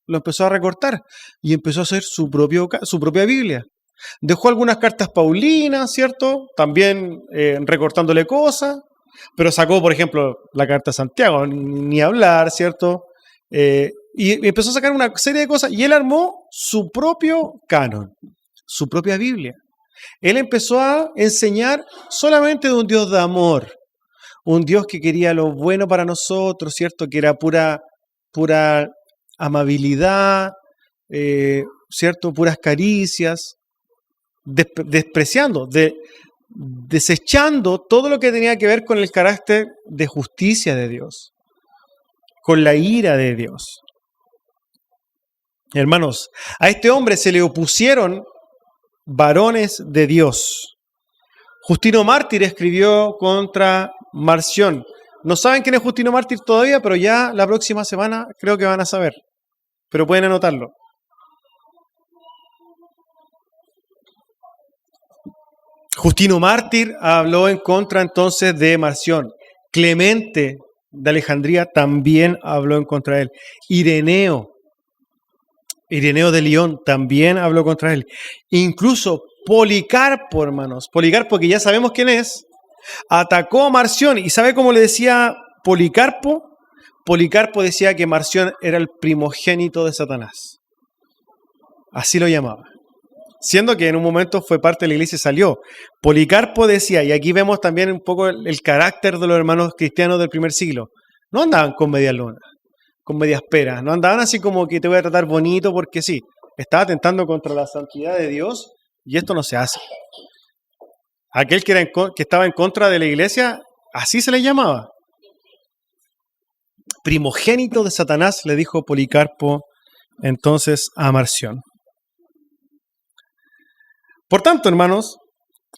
Lo empezó a recortar, y empezó a hacer su propia Biblia. Dejó algunas cartas paulinas, ¿cierto?, también recortándole cosas, pero sacó, por ejemplo, la carta de Santiago, ni hablar, ¿cierto?, y empezó a sacar una serie de cosas, y él armó su propio canon, su propia Biblia. Él empezó a enseñar solamente de un Dios de amor, un Dios que quería lo bueno para nosotros, ¿cierto?, que era pura amabilidad, ¿cierto?, puras caricias, despreciando, desechando todo lo que tenía que ver con el carácter de justicia de Dios, con la ira de Dios. Hermanos, a este hombre se le opusieron varones de Dios. Justino Mártir escribió contra Marción. No saben quién es Justino Mártir todavía, pero ya la próxima semana creo que van a saber. Pero pueden anotarlo. Justino Mártir habló en contra entonces de Marción. Clemente de Alejandría también habló en contra de él. Ireneo de León también habló contra él. Incluso Policarpo, hermanos. Policarpo, que ya sabemos quién es, atacó a Marción. ¿Y sabe cómo le decía Policarpo? Policarpo decía que Marción era el primogénito de Satanás. Así lo llamaba. Siendo que en un momento fue parte de la iglesia y salió. Policarpo decía, y aquí vemos también un poco el carácter de los hermanos cristianos del primer siglo. No andaban con medias lunas, con medias peras. No andaban así como que te voy a tratar bonito porque sí. Estaba atentando contra la santidad de Dios y esto no se hace. Aquel que estaba en contra de la iglesia, así se le llamaba. Primogénito de Satanás, le dijo Policarpo entonces a Marción. Por tanto, hermanos,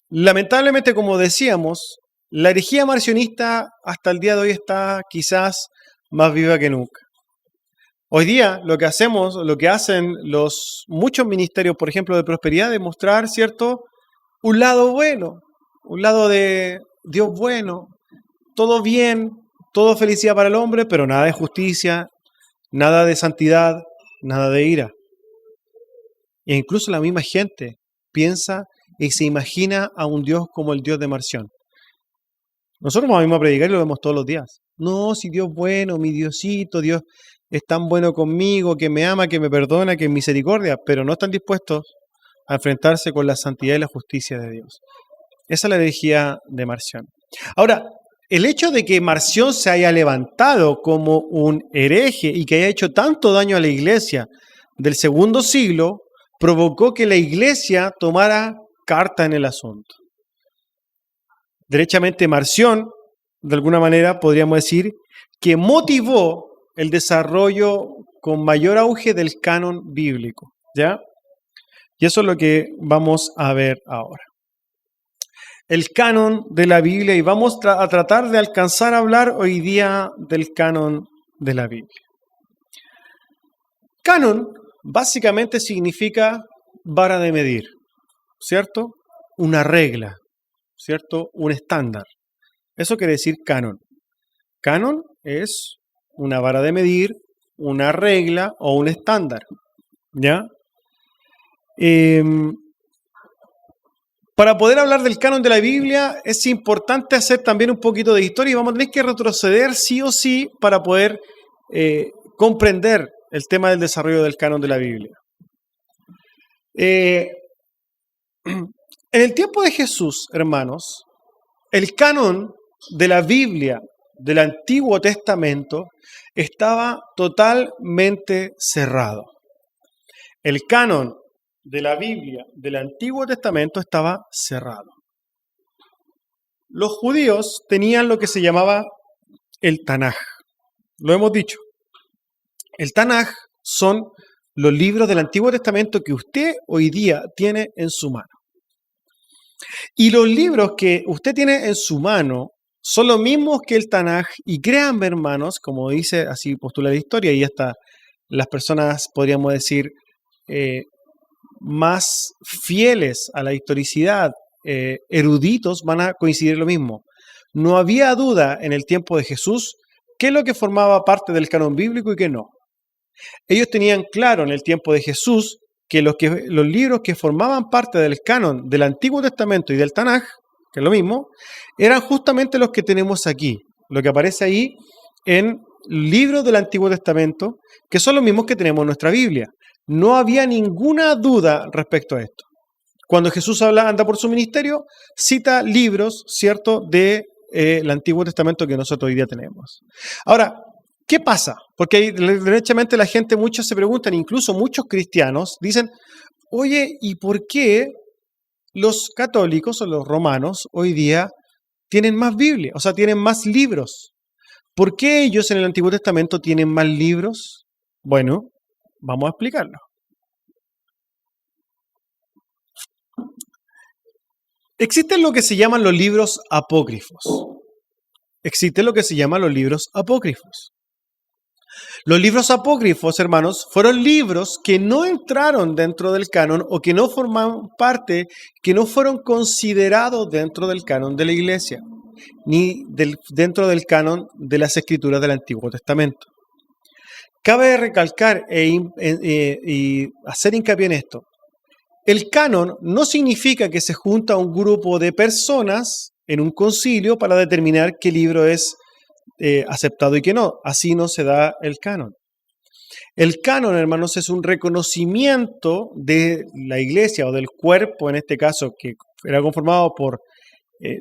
lamentablemente, como decíamos, la herejía marcionista hasta el día de hoy está quizás más viva que nunca. Hoy día lo que hacemos, lo que hacen muchos ministerios, por ejemplo, de prosperidad, es mostrar, ¿cierto?, un lado bueno, un lado de Dios bueno, todo bien, todo felicidad para el hombre, pero nada de justicia, nada de santidad, nada de ira. E incluso la misma gente piensa y se imagina a un Dios como el Dios de Marción. Nosotros vamos a predicar y lo vemos todos los días. No, si Dios es bueno, mi Diosito, Dios es tan bueno conmigo, que me ama, que me perdona, que es misericordia, pero no están dispuestos a enfrentarse con la santidad y la justicia de Dios. Esa es la herejía de Marción. Ahora, el hecho de que Marción se haya levantado como un hereje y que haya hecho tanto daño a la iglesia del segundo siglo, provocó que la iglesia tomara carta en el asunto. Derechamente, Marción de alguna manera podríamos decir, que motivó el desarrollo con mayor auge del canon bíblico, ¿ya? Y eso es lo que vamos a ver ahora. El canon de la Biblia, y vamos a tratar de alcanzar a hablar hoy día del canon de la Biblia. Canon básicamente significa vara de medir, ¿cierto? Una regla, ¿cierto? Un estándar. Eso quiere decir canon. Canon es una vara de medir, una regla o un estándar, ¿ya? Para poder hablar del canon de la Biblia es importante hacer también un poquito de historia y vamos a tener que retroceder sí o sí para poder comprender el tema del desarrollo del canon de la Biblia. En el tiempo de Jesús, hermanos, el canon de la Biblia del Antiguo Testamento estaba totalmente cerrado. El canon de la Biblia del Antiguo Testamento estaba cerrado. Los judíos tenían lo que se llamaba el Tanaj. Lo hemos dicho. El Tanaj son los libros del Antiguo Testamento que usted hoy día tiene en su mano. Y los libros que usted tiene en su mano son los mismos que el Tanaj, y créanme, hermanos, como dice, así postula la historia, y hasta las personas, podríamos decir, más fieles a la historicidad, eruditos, van a coincidir en lo mismo. No había duda en el tiempo de Jesús qué es lo que formaba parte del canon bíblico y qué no. Ellos tenían claro en el tiempo de Jesús que los libros que formaban parte del canon del Antiguo Testamento y del Tanaj, que es lo mismo, eran justamente los que tenemos aquí, lo que aparece ahí en libros del Antiguo Testamento, que son los mismos que tenemos en nuestra Biblia. No había ninguna duda respecto a esto. Cuando Jesús anda por su ministerio, cita libros, ¿cierto?, del Antiguo Testamento que nosotros hoy día tenemos. Ahora, ¿qué pasa? Porque derechamente la gente, muchos se preguntan, incluso muchos cristianos, dicen, oye, ¿y por qué los católicos o los romanos hoy día tienen más Biblia? O sea, tienen más libros. ¿Por qué ellos en el Antiguo Testamento tienen más libros? Bueno, vamos a explicarlo. Existen lo que se llaman los libros apócrifos. Existen lo que se llaman los libros apócrifos. Los libros apócrifos, hermanos, fueron libros que no entraron dentro del canon o que no formaban parte, que no fueron considerados dentro del canon de la iglesia, ni dentro del canon de las escrituras del Antiguo Testamento. Cabe recalcar y hacer hincapié en esto. El canon no significa que se junta un grupo de personas en un concilio para determinar qué libro es aceptado y qué no. Así no se da el canon. El canon, hermanos, es un reconocimiento de la iglesia o del cuerpo, en este caso, que era conformado por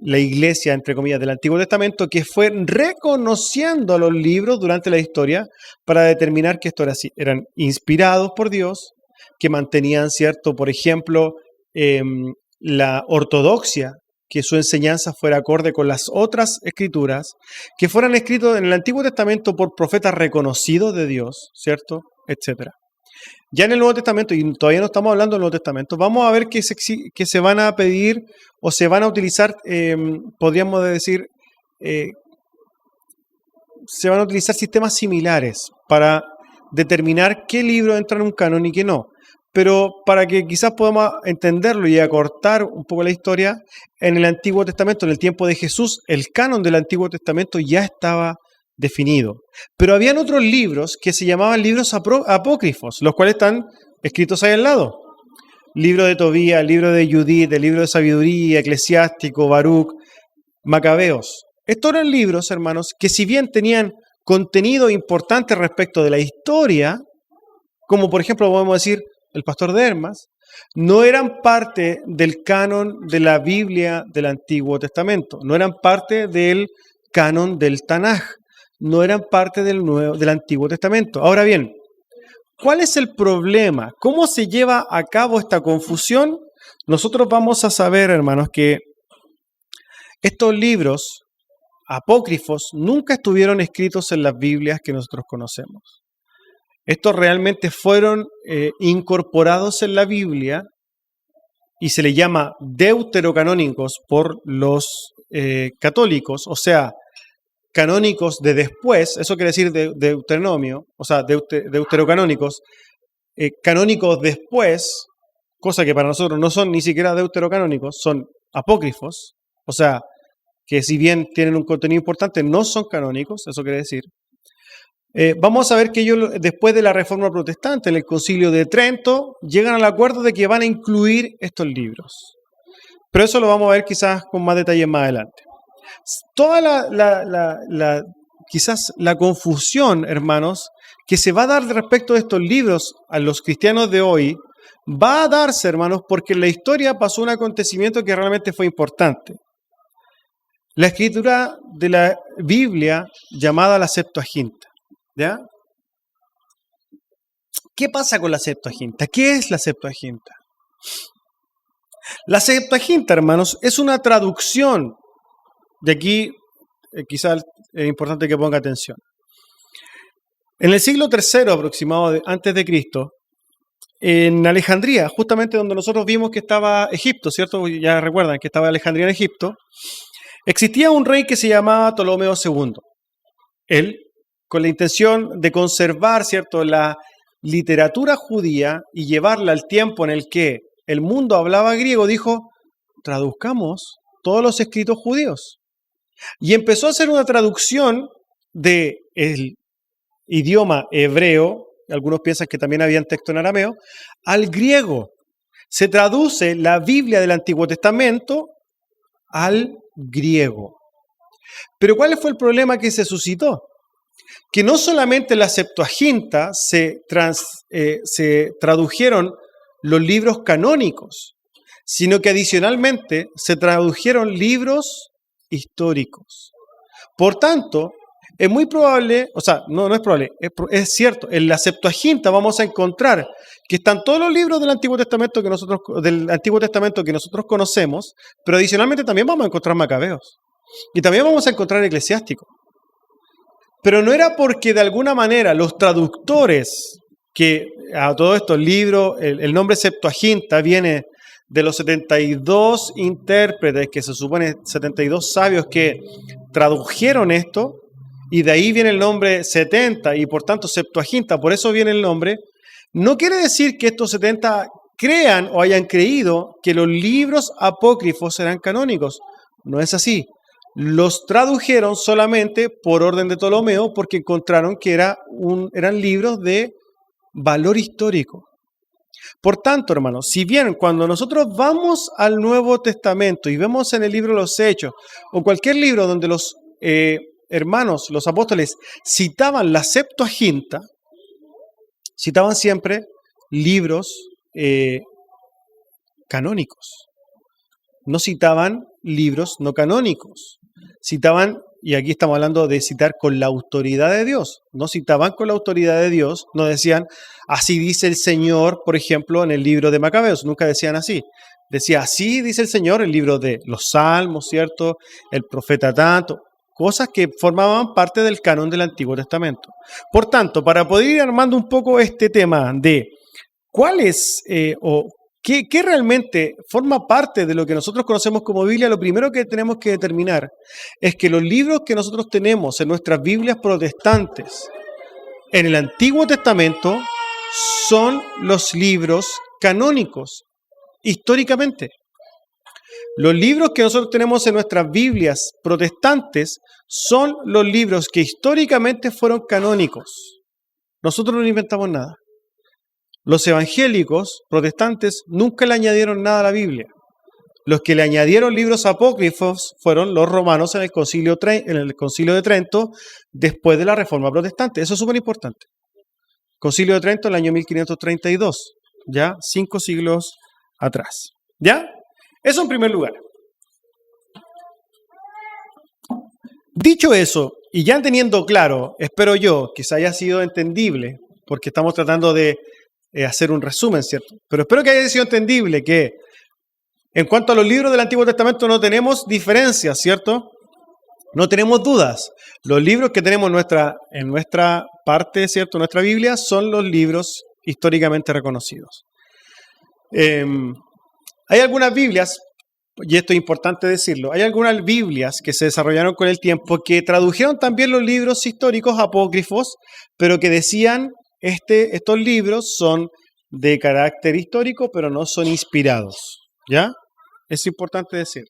la iglesia, entre comillas, del Antiguo Testamento, que fue reconociendo a los libros durante la historia para determinar que estos eran inspirados por Dios, que mantenían, cierto, por ejemplo, la ortodoxia, que su enseñanza fuera acorde con las otras escrituras, que fueran escritos en el Antiguo Testamento por profetas reconocidos de Dios, ¿cierto? Etcétera. Ya en el Nuevo Testamento, y todavía no estamos hablando del Nuevo Testamento, vamos a ver que se van a pedir o se van a utilizar, podríamos decir, se van a utilizar sistemas similares para determinar qué libro entra en un canon y qué no. Pero para que quizás podamos entenderlo y acortar un poco la historia, en el Antiguo Testamento, en el tiempo de Jesús, el canon del Antiguo Testamento ya estaba definido. Pero habían otros libros que se llamaban libros apócrifos, los cuales están escritos ahí al lado. Libro de Tobías, libro de Judith, el libro de Sabiduría, Eclesiástico, Baruch, Macabeos. Estos eran libros, hermanos, que si bien tenían contenido importante respecto de la historia, como por ejemplo podemos decir el pastor de Hermas, no eran parte del canon de la Biblia del Antiguo Testamento, no eran parte del canon del Tanaj, no eran parte del Antiguo Testamento. Ahora bien, ¿cuál es el problema? ¿Cómo se lleva a cabo esta confusión? Nosotros vamos a saber, hermanos, que estos libros apócrifos nunca estuvieron escritos en las Biblias que nosotros conocemos. Estos realmente fueron incorporados en la Biblia y se le llama deuterocanónicos por los católicos, o sea, canónicos de después, eso quiere decir Deuteronomio, o sea, deuterocanónicos, canónicos después, cosa que para nosotros no son ni siquiera deuterocanónicos, son apócrifos, o sea, que si bien tienen un contenido importante, no son canónicos, eso quiere decir. Vamos a ver que ellos, después de la Reforma Protestante, en el Concilio de Trento, llegan al acuerdo de que van a incluir estos libros. Pero eso lo vamos a ver quizás con más detalles más adelante. Toda quizás la confusión, hermanos, que se va a dar respecto de estos libros a los cristianos de hoy, va a darse, hermanos, porque en la historia pasó un acontecimiento que realmente fue importante. La escritura de la Biblia llamada la Septuaginta. ¿Ya? ¿Qué pasa con la Septuaginta? ¿Qué es la Septuaginta? La Septuaginta, hermanos, es una traducción. De aquí, quizás es importante que ponga atención. En el siglo III aproximado antes de Cristo, en Alejandría, justamente donde nosotros vimos que estaba Egipto, ¿cierto? Ya recuerdan que estaba Alejandría en Egipto. Existía un rey que se llamaba Ptolomeo II. Él, con la intención de conservar, ¿cierto?, la literatura judía y llevarla al tiempo en el que el mundo hablaba griego, dijo, traduzcamos todos los escritos judíos. Y empezó a hacer una traducción del idioma hebreo, algunos piensan que también había texto en arameo, al griego. Se traduce la Biblia del Antiguo Testamento al griego. Pero ¿cuál fue el problema que se suscitó? Que no solamente la Septuaginta se tradujeron los libros canónicos, sino que adicionalmente se tradujeron libros históricos. Por tanto, es muy probable, o sea, no es probable, es cierto, en la Septuaginta vamos a encontrar que están todos los libros del Antiguo Testamento que nosotros conocemos, pero adicionalmente también vamos a encontrar Macabeos. Y también vamos a encontrar Eclesiástico. Pero no era porque de alguna manera los traductores, que a todos estos libros, el nombre Septuaginta viene de los 72 intérpretes, que se supone 72 sabios que tradujeron esto, y de ahí viene el nombre 70, y por tanto Septuaginta, por eso viene el nombre, no quiere decir que estos 70 crean o hayan creído que los libros apócrifos eran canónicos. No es así. Los tradujeron solamente por orden de Ptolomeo porque encontraron que eran libros de valor histórico. Por tanto, hermanos, si bien cuando nosotros vamos al Nuevo Testamento y vemos en el libro de los Hechos o cualquier libro donde los hermanos, los apóstoles, citaban la Septuaginta, citaban siempre libros canónicos. No citaban libros no canónicos. Citaban, y aquí estamos hablando de citar con la autoridad de Dios, no citaban con la autoridad de Dios, no decían, así dice el Señor, por ejemplo, en el libro de Macabeos, nunca decían así. Decía, así dice el Señor, el libro de los Salmos, ¿cierto? El profeta tanto, cosas que formaban parte del canon del Antiguo Testamento. Por tanto, para poder ir armando un poco este tema de cuál es ¿Qué realmente forma parte de lo que nosotros conocemos como Biblia? Lo primero que tenemos que determinar es que los libros que nosotros tenemos en nuestras Biblias protestantes en el Antiguo Testamento son los libros canónicos, históricamente. Los libros que nosotros tenemos en nuestras Biblias protestantes son los libros que históricamente fueron canónicos. Nosotros no inventamos nada. Los evangélicos protestantes nunca le añadieron nada a la Biblia. Los que le añadieron libros apócrifos fueron los romanos en el Concilio de Trento después de la Reforma Protestante. Eso es súper importante. Concilio de Trento en el año 1532, ya 5 siglos atrás. ¿Ya? Eso en primer lugar. Dicho eso, y ya teniendo claro, espero yo, que se haya sido entendible, porque estamos tratando de hacer un resumen, ¿cierto? Pero espero que haya sido entendible que en cuanto a los libros del Antiguo Testamento no tenemos diferencias, ¿cierto? No tenemos dudas. Los libros que tenemos en nuestra parte, ¿cierto? Nuestra Biblia son los libros históricamente reconocidos. Hay algunas Biblias, y esto es importante decirlo, hay algunas Biblias que se desarrollaron con el tiempo que tradujeron también los libros históricos apócrifos, pero que decían, estos libros son de carácter histórico, pero no son inspirados. ¿Ya? Es importante decir.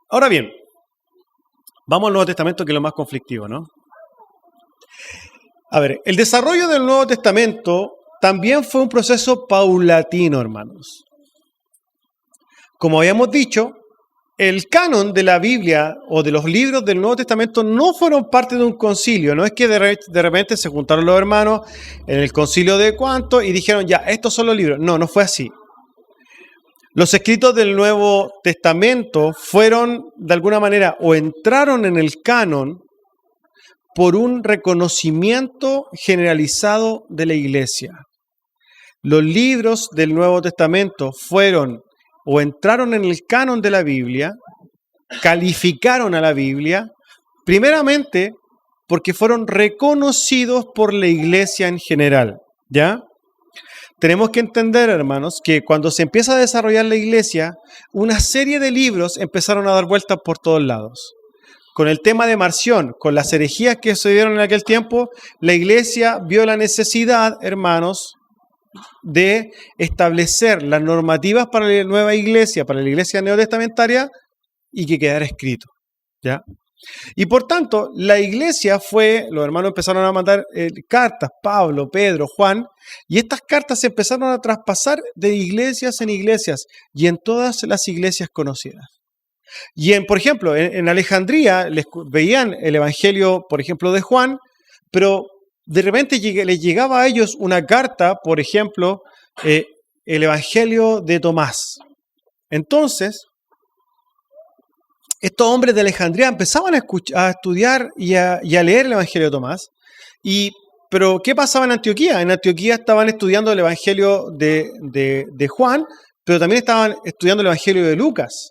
Ahora bien, vamos al Nuevo Testamento, que es lo más conflictivo, ¿no? A ver, el desarrollo del Nuevo Testamento también fue un proceso paulatino, hermanos. Como habíamos dicho, el canon de la Biblia o de los libros del Nuevo Testamento no fueron parte de un concilio. No es que de repente se juntaron los hermanos en el concilio de cuánto y dijeron, ya, estos son los libros. No, no fue así. Los escritos del Nuevo Testamento fueron, de alguna manera, o entraron en el canon por un reconocimiento generalizado de la Iglesia. Los libros del Nuevo Testamento fueron o entraron en el canon de la Biblia, calificaron a la Biblia, primeramente porque fueron reconocidos por la Iglesia en general, ¿ya? Tenemos que entender, hermanos, que cuando se empieza a desarrollar la Iglesia, una serie de libros empezaron a dar vueltas por todos lados. Con el tema de Marción, con las herejías que se dieron en aquel tiempo, la Iglesia vio la necesidad, hermanos, de establecer las normativas para la nueva Iglesia, para la Iglesia neotestamentaria, y que quedara escrito, ¿ya? Y por tanto, la Iglesia los hermanos empezaron a mandar cartas, Pablo, Pedro, Juan, y estas cartas se empezaron a traspasar de iglesias en iglesias y en todas las iglesias conocidas. Y por ejemplo, en Alejandría veían el Evangelio, por ejemplo, de Juan, pero de repente les llegaba a ellos una carta, por ejemplo, el Evangelio de Tomás. Entonces, estos hombres de Alejandría empezaban a estudiar y a leer el Evangelio de Tomás. Pero, ¿qué pasaba en Antioquía? En Antioquía estaban estudiando el Evangelio de Juan, pero también estaban estudiando el Evangelio de Lucas.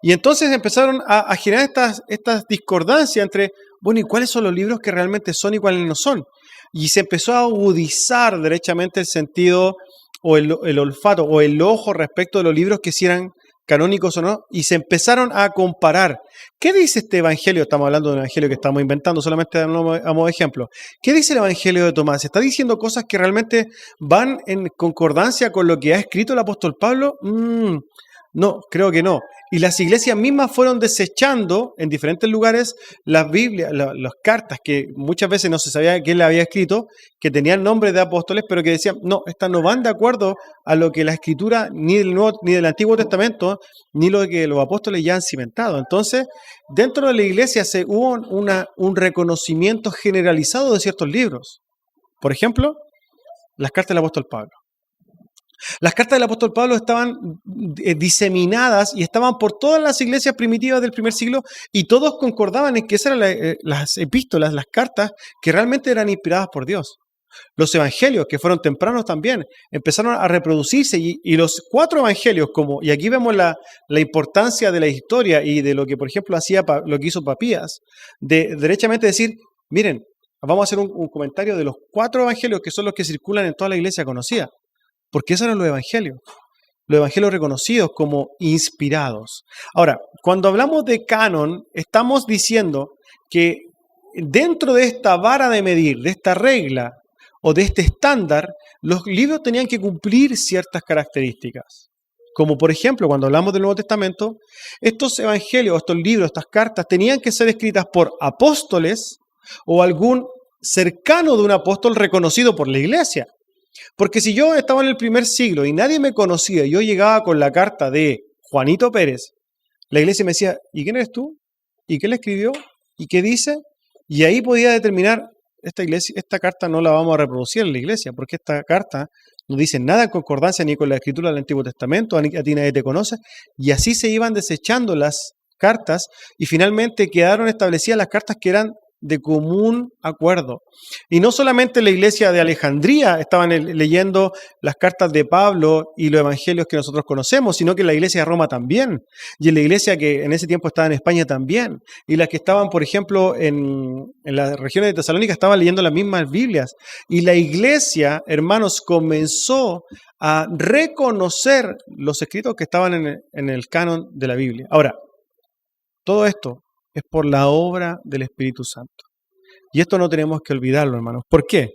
Y entonces empezaron a generar estas discordancias entre, bueno, ¿y cuáles son los libros que realmente son y cuáles no son? Y se empezó a agudizar derechamente el sentido o el olfato o el ojo respecto de los libros que si eran canónicos o no, y se empezaron a comparar. ¿Qué dice este evangelio? Estamos hablando de un evangelio que estamos inventando solamente a modo de ejemplo. ¿Qué dice el evangelio de Tomás? ¿Está diciendo cosas que realmente van en concordancia con lo que ha escrito el apóstol Pablo? No, creo que no. Y las iglesias mismas fueron desechando en diferentes lugares las Biblias, las cartas que muchas veces no se sabía quién le había escrito, que tenían nombres de apóstoles, pero que decían, no, estas no van de acuerdo a lo que la Escritura, ni del Antiguo Testamento, ni lo que los apóstoles ya han cimentado. Entonces, dentro de la iglesia hubo un reconocimiento generalizado de ciertos libros. Por ejemplo, las cartas del apóstol Pablo. Las cartas del apóstol Pablo estaban diseminadas y estaban por todas las iglesias primitivas del primer siglo y todos concordaban en que esas eran las epístolas, las cartas que realmente eran inspiradas por Dios. Los evangelios, que fueron tempranos también, empezaron a reproducirse y los 4 evangelios, y aquí vemos la importancia de la historia y de lo que, por ejemplo, lo que hizo Papías, de derechamente decir, miren, vamos a hacer un comentario de los 4 evangelios que son los que circulan en toda la iglesia conocida. Porque esos eran los evangelios reconocidos como inspirados. Ahora, cuando hablamos de canon, estamos diciendo que dentro de esta vara de medir, de esta regla o de este estándar, los libros tenían que cumplir ciertas características. Como por ejemplo, cuando hablamos del Nuevo Testamento, estos evangelios, estos libros, estas cartas, tenían que ser escritas por apóstoles o algún cercano de un apóstol reconocido por la iglesia. Porque si yo estaba en el primer siglo y nadie me conocía, y yo llegaba con la carta de Juanito Pérez, la iglesia me decía, ¿y quién eres tú? ¿Y qué le escribió? ¿Y qué dice? Y ahí podía determinar, esta carta no la vamos a reproducir en la iglesia, porque esta carta no dice nada en concordancia ni con la escritura del Antiguo Testamento, a ti nadie te conoce, y así se iban desechando las cartas, y finalmente quedaron establecidas las cartas que eran de común acuerdo. Y no solamente la iglesia de Alejandría estaban leyendo las cartas de Pablo y los evangelios que nosotros conocemos, sino que la iglesia de Roma también, y en la iglesia que en ese tiempo estaba en España también, y las que estaban, por ejemplo, en las regiones de Tesalónica estaban leyendo las mismas Biblias. Y la iglesia, hermanos, comenzó a reconocer los escritos que estaban en el canon de la Biblia. Ahora, todo esto es por la obra del Espíritu Santo. Y esto no tenemos que olvidarlo, hermanos. ¿Por qué?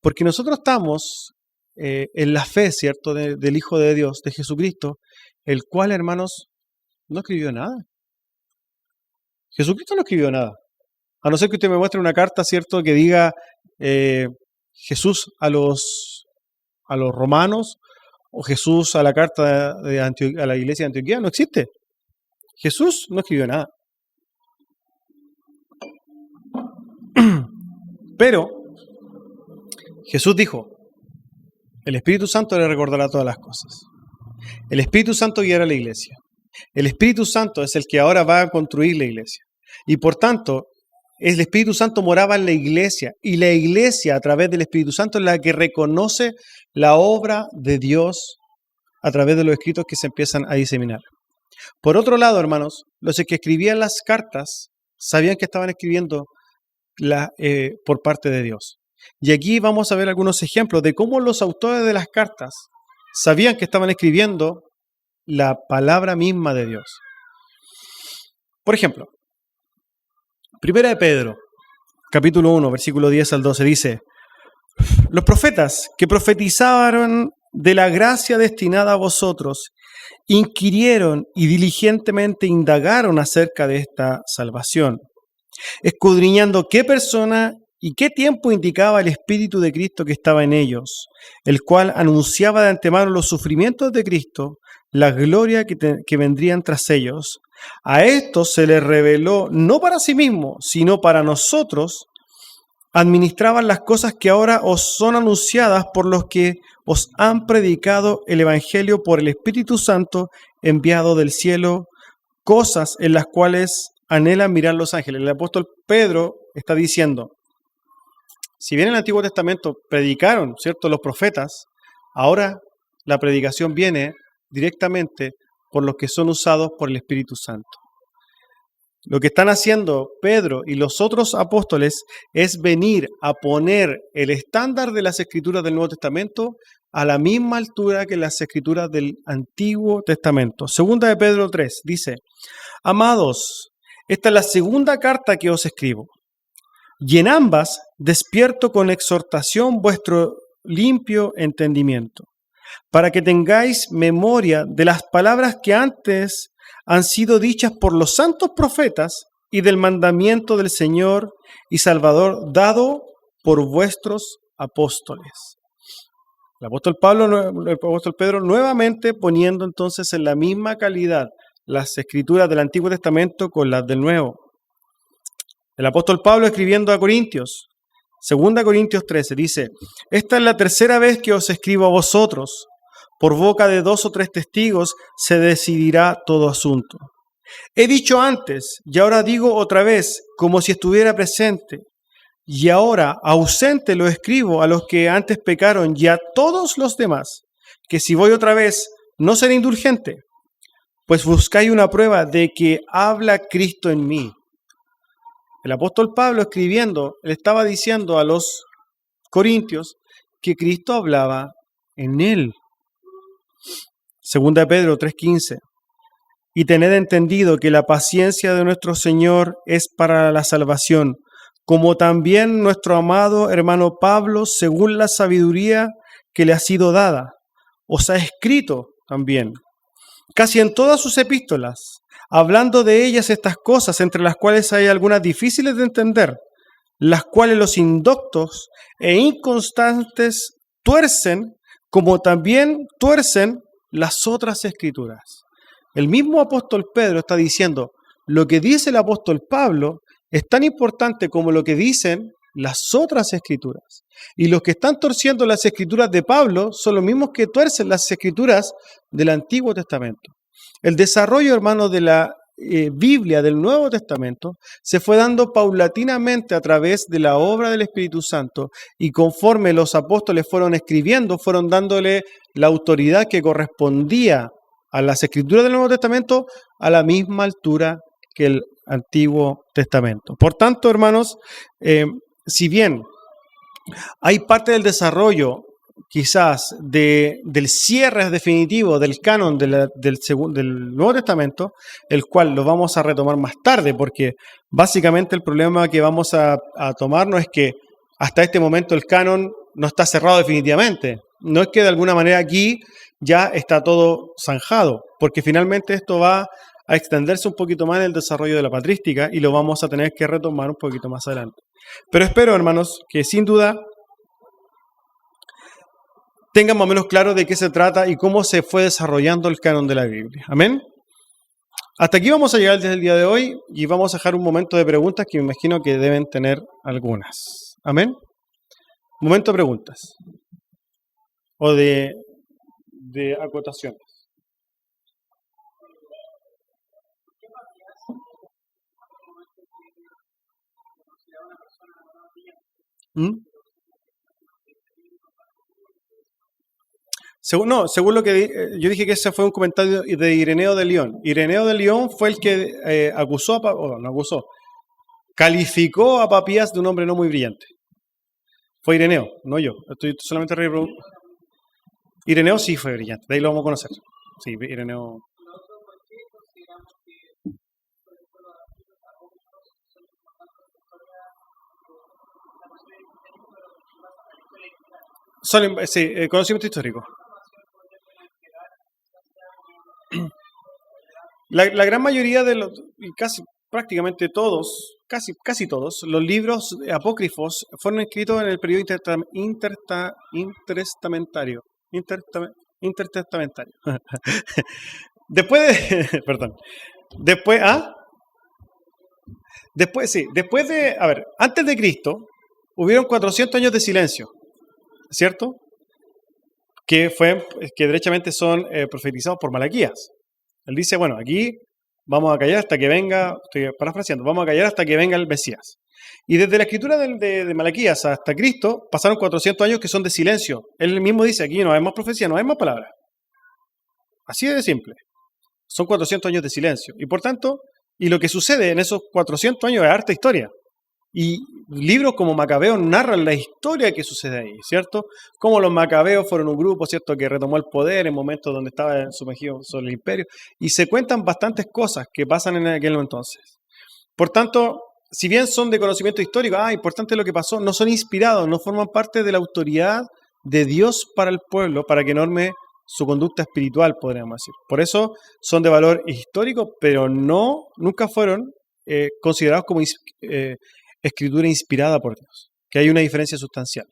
Porque nosotros estamos en la fe, ¿cierto?, del Hijo de Dios, de Jesucristo, el cual, hermanos, no escribió nada. Jesucristo no escribió nada. A no ser que usted me muestre una carta, ¿cierto?, que diga Jesús a los romanos o Jesús a la carta a la iglesia de Antioquía. No existe. Jesús no escribió nada. Pero Jesús dijo, el Espíritu Santo le recordará todas las cosas. El Espíritu Santo guiará a la iglesia. El Espíritu Santo es el que ahora va a construir la iglesia. Y por tanto, el Espíritu Santo moraba en la iglesia. Y la iglesia, a través del Espíritu Santo, es la que reconoce la obra de Dios a través de los escritos que se empiezan a diseminar. Por otro lado, hermanos, los que escribían las cartas sabían que estaban escribiendo por parte de Dios. Y aquí vamos a ver algunos ejemplos de cómo los autores de las cartas sabían que estaban escribiendo la palabra misma de Dios. Por ejemplo, Primera de Pedro, capítulo 1, versículo 10 al 12, dice: los profetas que profetizaron de la gracia destinada a vosotros inquirieron y diligentemente indagaron acerca de esta salvación, escudriñando qué persona y qué tiempo indicaba el Espíritu de Cristo que estaba en ellos, el cual anunciaba de antemano los sufrimientos de Cristo, la gloria que vendrían tras ellos. A estos se les reveló no para sí mismo, sino para nosotros, administraban las cosas que ahora os son anunciadas por los que os han predicado el Evangelio por el Espíritu Santo enviado del cielo, cosas en las cuales anhelan mirar los ángeles. El apóstol Pedro está diciendo, si bien en el Antiguo Testamento predicaron, ¿cierto?, los profetas, ahora la predicación viene directamente por los que son usados por el Espíritu Santo. Lo que están haciendo Pedro y los otros apóstoles es venir a poner el estándar de las Escrituras del Nuevo Testamento a la misma altura que las Escrituras del Antiguo Testamento. Segunda de Pedro 3 dice: amados, esta es la segunda carta que os escribo, y en ambas despierto con exhortación vuestro limpio entendimiento, para que tengáis memoria de las palabras que antes han sido dichas por los santos profetas y del mandamiento del Señor y Salvador dado por vuestros apóstoles. El apóstol Pedro nuevamente poniendo entonces en la misma calidad las escrituras del Antiguo Testamento con las del Nuevo. El apóstol Pablo escribiendo a Corintios, 2 Corintios 13, dice: esta es la tercera vez que os escribo a vosotros. Por boca de 2 o 3 testigos se decidirá todo asunto. He dicho antes, y ahora digo otra vez, como si estuviera presente. Y ahora, ausente, lo escribo a los que antes pecaron y a todos los demás, que si voy otra vez, no seré indulgente, pues buscáis una prueba de que habla Cristo en mí. El apóstol Pablo escribiendo, le estaba diciendo a los corintios que Cristo hablaba en él. Segunda de Pedro 3:15. Y tened entendido que la paciencia de nuestro Señor es para la salvación, como también nuestro amado hermano Pablo, según la sabiduría que le ha sido dada, os ha escrito también, casi en todas sus epístolas, hablando de ellas estas cosas, entre las cuales hay algunas difíciles de entender, las cuales los indoctos e inconstantes tuercen, como también tuercen las otras escrituras. El mismo apóstol Pedro está diciendo, lo que dice el apóstol Pablo es tan importante como lo que dicen las otras escrituras. Y los que están torciendo las escrituras de Pablo son los mismos que tuercen las escrituras del Antiguo Testamento. El desarrollo, hermano, de la Biblia del Nuevo Testamento se fue dando paulatinamente a través de la obra del Espíritu Santo, y conforme los apóstoles fueron escribiendo, fueron dándole la autoridad que correspondía a las escrituras del Nuevo Testamento a la misma altura que el Antiguo Testamento. Por tanto, hermanos, si bien hay parte del desarrollo quizás del cierre definitivo del canon del Nuevo Testamento, el cual lo vamos a retomar más tarde, porque básicamente el problema que vamos a tomarnos es que hasta este momento el canon no está cerrado definitivamente. No es que de alguna manera aquí ya está todo zanjado, porque finalmente esto va a extenderse un poquito más en el desarrollo de la patrística y lo vamos a tener que retomar un poquito más adelante. Pero espero, hermanos, que sin duda tengan más o menos claro de qué se trata y cómo se fue desarrollando el canon de la Biblia. ¿Amén? Hasta aquí vamos a llegar desde el día de hoy y vamos a dejar un momento de preguntas que me imagino que deben tener algunas. ¿Amén? Momento de preguntas o de acotaciones. ¿Mm? Según lo que yo dije, que ese fue un comentario de Ireneo de León. Ireneo de León fue el que calificó a Papías de un hombre no muy brillante. Fue Ireneo, no yo. Estoy solamente Ireneo sí fue brillante, de ahí lo vamos a conocer. Sí, Ireneo. Sí, conocimiento histórico. La gran mayoría de los, y casi prácticamente todos, casi todos, los libros apócrifos fueron escritos en el periodo intertestamentario. Intertestamentario. Perdón. Después de, antes de Cristo, hubieron 400 años de silencio, ¿cierto? Que derechamente son profetizados por Malaquías. Él dice, bueno, aquí vamos a callar hasta que venga, estoy parafraseando, vamos a callar hasta que venga el Mesías. Y desde la escritura de Malaquías hasta Cristo pasaron 400 años que son de silencio. Él mismo dice, aquí no hay más profecía, no hay más palabras. Así de simple. Son 400 años de silencio. Y por tanto, y lo que sucede en esos 400 años es harta historia. Y libros como Macabeos narran la historia que sucede ahí, ¿cierto? Cómo los Macabeos fueron un grupo, ¿cierto?, que retomó el poder en momentos donde estaba sumergido sobre el imperio. Y se cuentan bastantes cosas que pasan en aquel entonces. Por tanto, si bien son de conocimiento histórico, importante lo que pasó, no son inspirados, no forman parte de la autoridad de Dios para el pueblo, para que norme su conducta espiritual, podríamos decir. Por eso son de valor histórico, pero nunca fueron considerados como escritura inspirada por Dios, que hay una diferencia sustancial.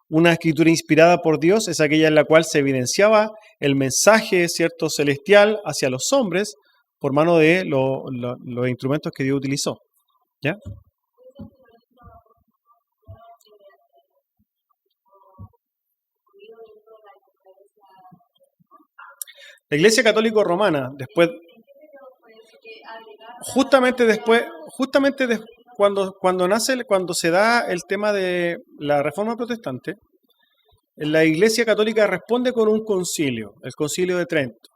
Una escritura inspirada por Dios es aquella en la cual se evidenciaba el mensaje, ¿cierto?, celestial hacia los hombres por mano de los instrumentos que Dios utilizó. ¿Ya? La Iglesia Católica Romana, cuando se da el tema de la Reforma Protestante, la Iglesia Católica responde con un concilio, el Concilio de Trento.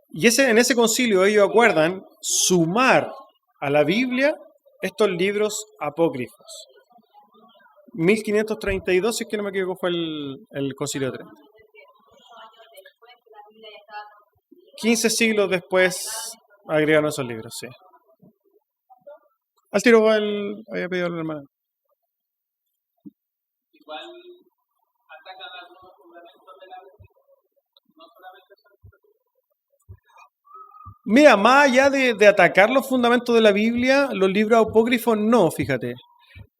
Y en ese concilio ellos acuerdan sumar a la Biblia estos libros apócrifos. 1532, si es que no me equivoco, fue el Concilio de Trento. 15 siglos después agregaron esos libros, sí. Al tiro había pedido a la hermana. Igual atacan algunos fundamentos de la Biblia, no solamente son... Mira, más allá de atacar los fundamentos de la Biblia, los libros apócrifos no, fíjate.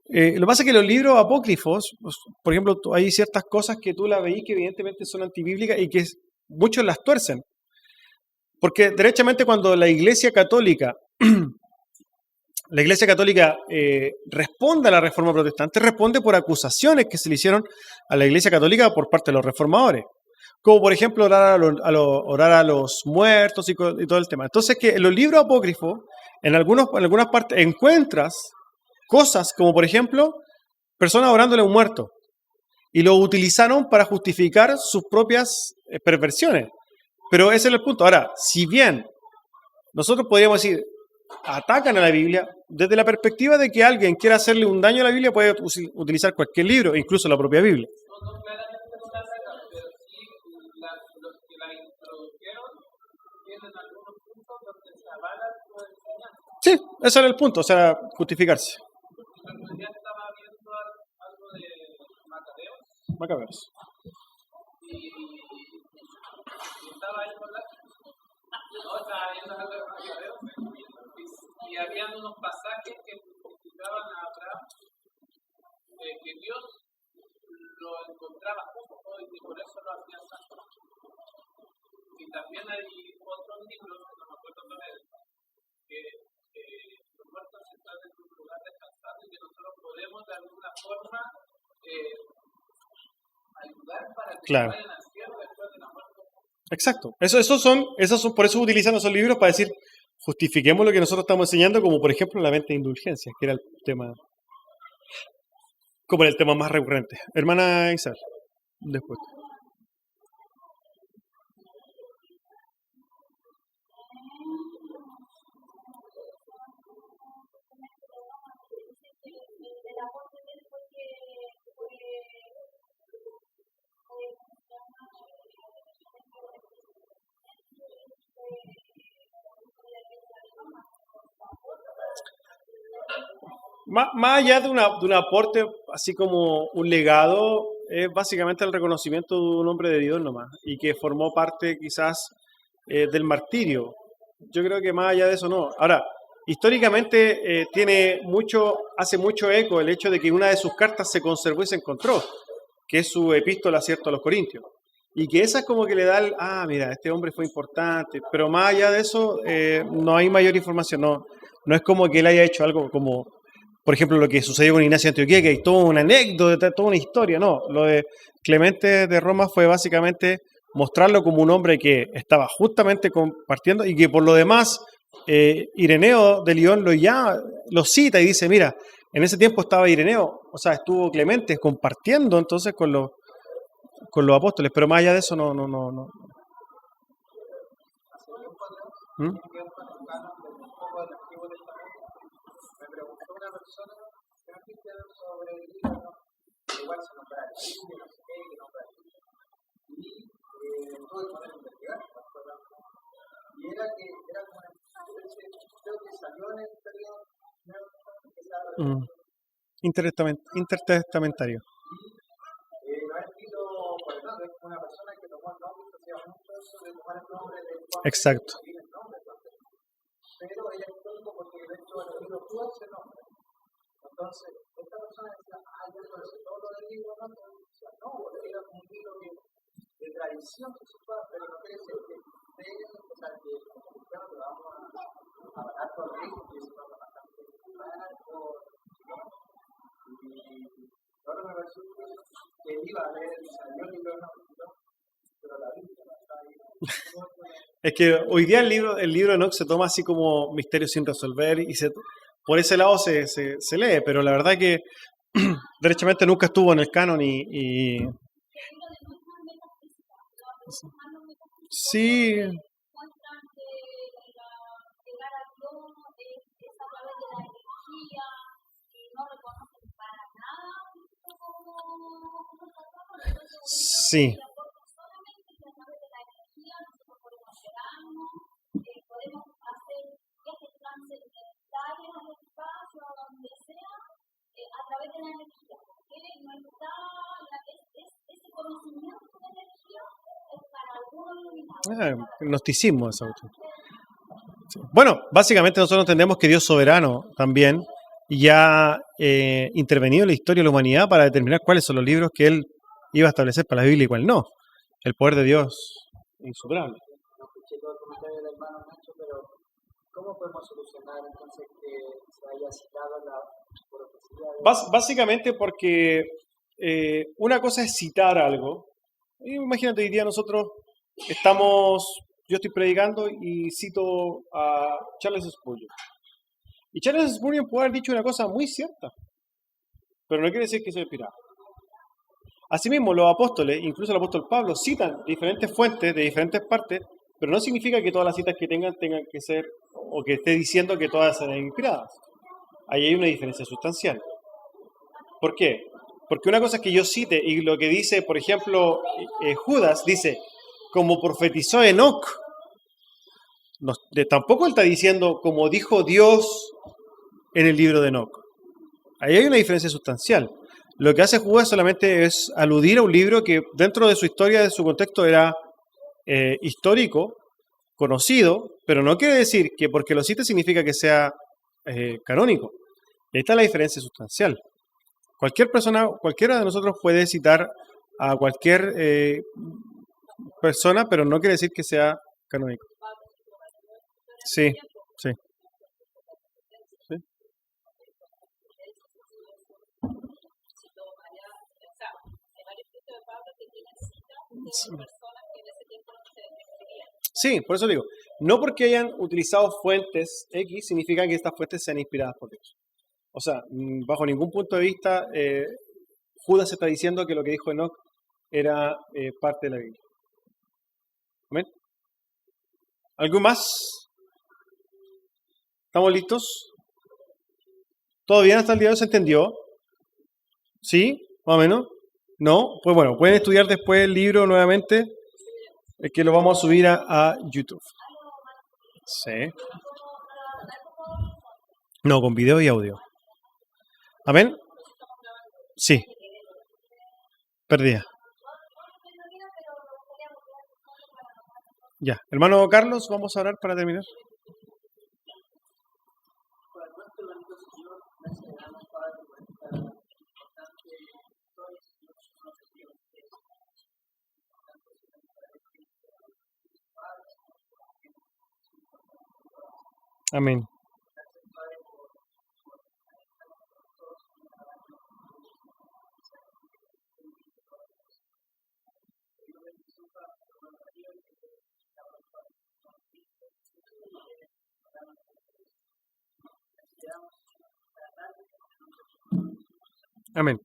Lo que pasa es que los libros apócrifos, pues, por ejemplo, hay ciertas cosas que tú las veís que evidentemente son antibíblicas y que muchos las tuercen. Porque derechamente cuando la Iglesia Católica responde a la Reforma Protestante, responde por acusaciones que se le hicieron a la Iglesia Católica por parte de los reformadores. como por ejemplo orar a los muertos y todo el tema. Entonces que en los libros apócrifos, en algunas partes encuentras cosas como por ejemplo personas orándole a un muerto y lo utilizaron para justificar sus propias perversiones. Pero ese es el punto. Ahora, si bien nosotros podríamos decir, atacan a la Biblia, desde la perspectiva de que alguien quiera hacerle un daño a la Biblia, puede utilizar cualquier libro, incluso la propia Biblia. No, claramente no la sacan, pero sí los que la introdujeron tienen algunos puntos donde se avalan su enseñanza. Sí, ese era el punto, o sea, justificarse. Ya estaba viendo algo de Macabeos Macabeos. y estaba ahí con la... estaba viendo algo de Macabeos y habían unos pasajes que justificaban a Abraham que Dios lo encontraba justo y que por eso lo hacía santo. Y también hay otros libros, que no me acuerdo con él, que los muertos están en un lugar descansado y que nosotros podemos de alguna forma ayudar para que vayan al cielo después de la muerte. Exacto. Esos son, por eso utilizan esos libros para decir, justifiquemos lo que nosotros estamos enseñando, como por ejemplo la venta de indulgencias, que era el tema, como el tema más recurrente. Hermana Isabel, después. Más allá de un aporte, así como un legado, es básicamente el reconocimiento de un hombre de Dios nomás, y que formó parte quizás del martirio. Yo creo que más allá de eso no. Ahora, históricamente hace mucho eco el hecho de que una de sus cartas se conservó y se encontró, que es su epístola, ¿cierto?, a los Corintios. Y que esa es como que le da mira, este hombre fue importante, pero más allá de eso no hay mayor información, no es como que él haya hecho algo como, por ejemplo, lo que sucedió con Ignacio de Antioquía, que hay toda una anécdota, toda una historia, no. Lo de Clemente de Roma fue básicamente mostrarlo como un hombre que estaba justamente compartiendo y que por lo demás Ireneo de Lyon lo cita y dice, mira, en ese tiempo estaba Ireneo, o sea, estuvo Clemente compartiendo entonces con los apóstoles, pero más allá de eso no. ¿Mm? Me preguntó una persona que no existe sobre el libro, igual se nombra el libro, no sé qué, que nombra el libro. Y tuve que poner a investigar, y era como una especie, creo que salió en el periodo intertestamentario. Y lo ha escrito por el nombre, es una persona que tomó el nombre, que hacía mucho eso de tomar el nombre de Juan. Exacto. Pero ella es histórico porque de hecho el libro tuvo ese nombre. Entonces, esta persona decía, yo conocí todo lo del libro, ¿no? Decía, no, porque era un libro de tradición que se fue, pero no quiere decir que ustedes, o sea, que como cristianos le vamos a dar todo el libro, que se va a pasar por y ahora me pareció que iba a leer, salió el libro, pero la Biblia no está ahí. Es que hoy día el libro de Enoch se toma así como misterio sin resolver y por ese lado se lee, pero la verdad que derechamente nunca estuvo en el canon y sí. Sí. Gnosticismo eso. Sí. Bueno, básicamente nosotros entendemos que Dios soberano también ya intervenido en la historia de la humanidad para determinar cuáles son los libros que Él iba a establecer para la Biblia y cuál no. El poder de Dios insuperable. No escuché todo el comentario del hermano Nacho, pero ¿cómo podemos solucionar entonces que se haya citado la profecía? Básicamente porque una cosa es citar algo Y imagínate, hoy día nosotros yo estoy predicando y cito a Charles Spurgeon. Y Charles Spurgeon puede haber dicho una cosa muy cierta, pero no quiere decir que sea inspirado. Asimismo, los apóstoles, incluso el apóstol Pablo, citan diferentes fuentes de diferentes partes, pero no significa que todas las citas que tengan que ser, o que esté diciendo que todas sean inspiradas. Ahí hay una diferencia sustancial. ¿Por qué? Porque una cosa es que yo cite y lo que dice, por ejemplo, Judas dice, como profetizó Enoc, tampoco él está diciendo como dijo Dios en el libro de Enoc. Ahí hay una diferencia sustancial. Lo que hace Judas solamente es aludir a un libro que dentro de su historia, de su contexto, era histórico, conocido, pero no quiere decir que porque lo cite significa que sea canónico. Y ahí está la diferencia sustancial. Cualquier persona, cualquiera de nosotros puede citar a cualquier persona, pero no quiere decir que sea canónico. Sí, sí, sí. Sí, por eso digo, no porque hayan utilizado fuentes X significa que estas fuentes sean inspiradas por Dios. O sea, bajo ningún punto de vista, Judas está diciendo que lo que dijo Enoch era parte de la Biblia. ¿Amén? ¿Algo más? ¿Estamos listos? ¿Todo bien hasta el día de hoy? ¿Se entendió? ¿Sí? ¿Más o menos? ¿No? Pues bueno, pueden estudiar después el libro nuevamente, que lo vamos a subir a YouTube. Sí. No, con video y audio. ¿Amén? Sí. Perdida. Ya. Hermano Carlos, vamos a orar para terminar. Amén. Amén.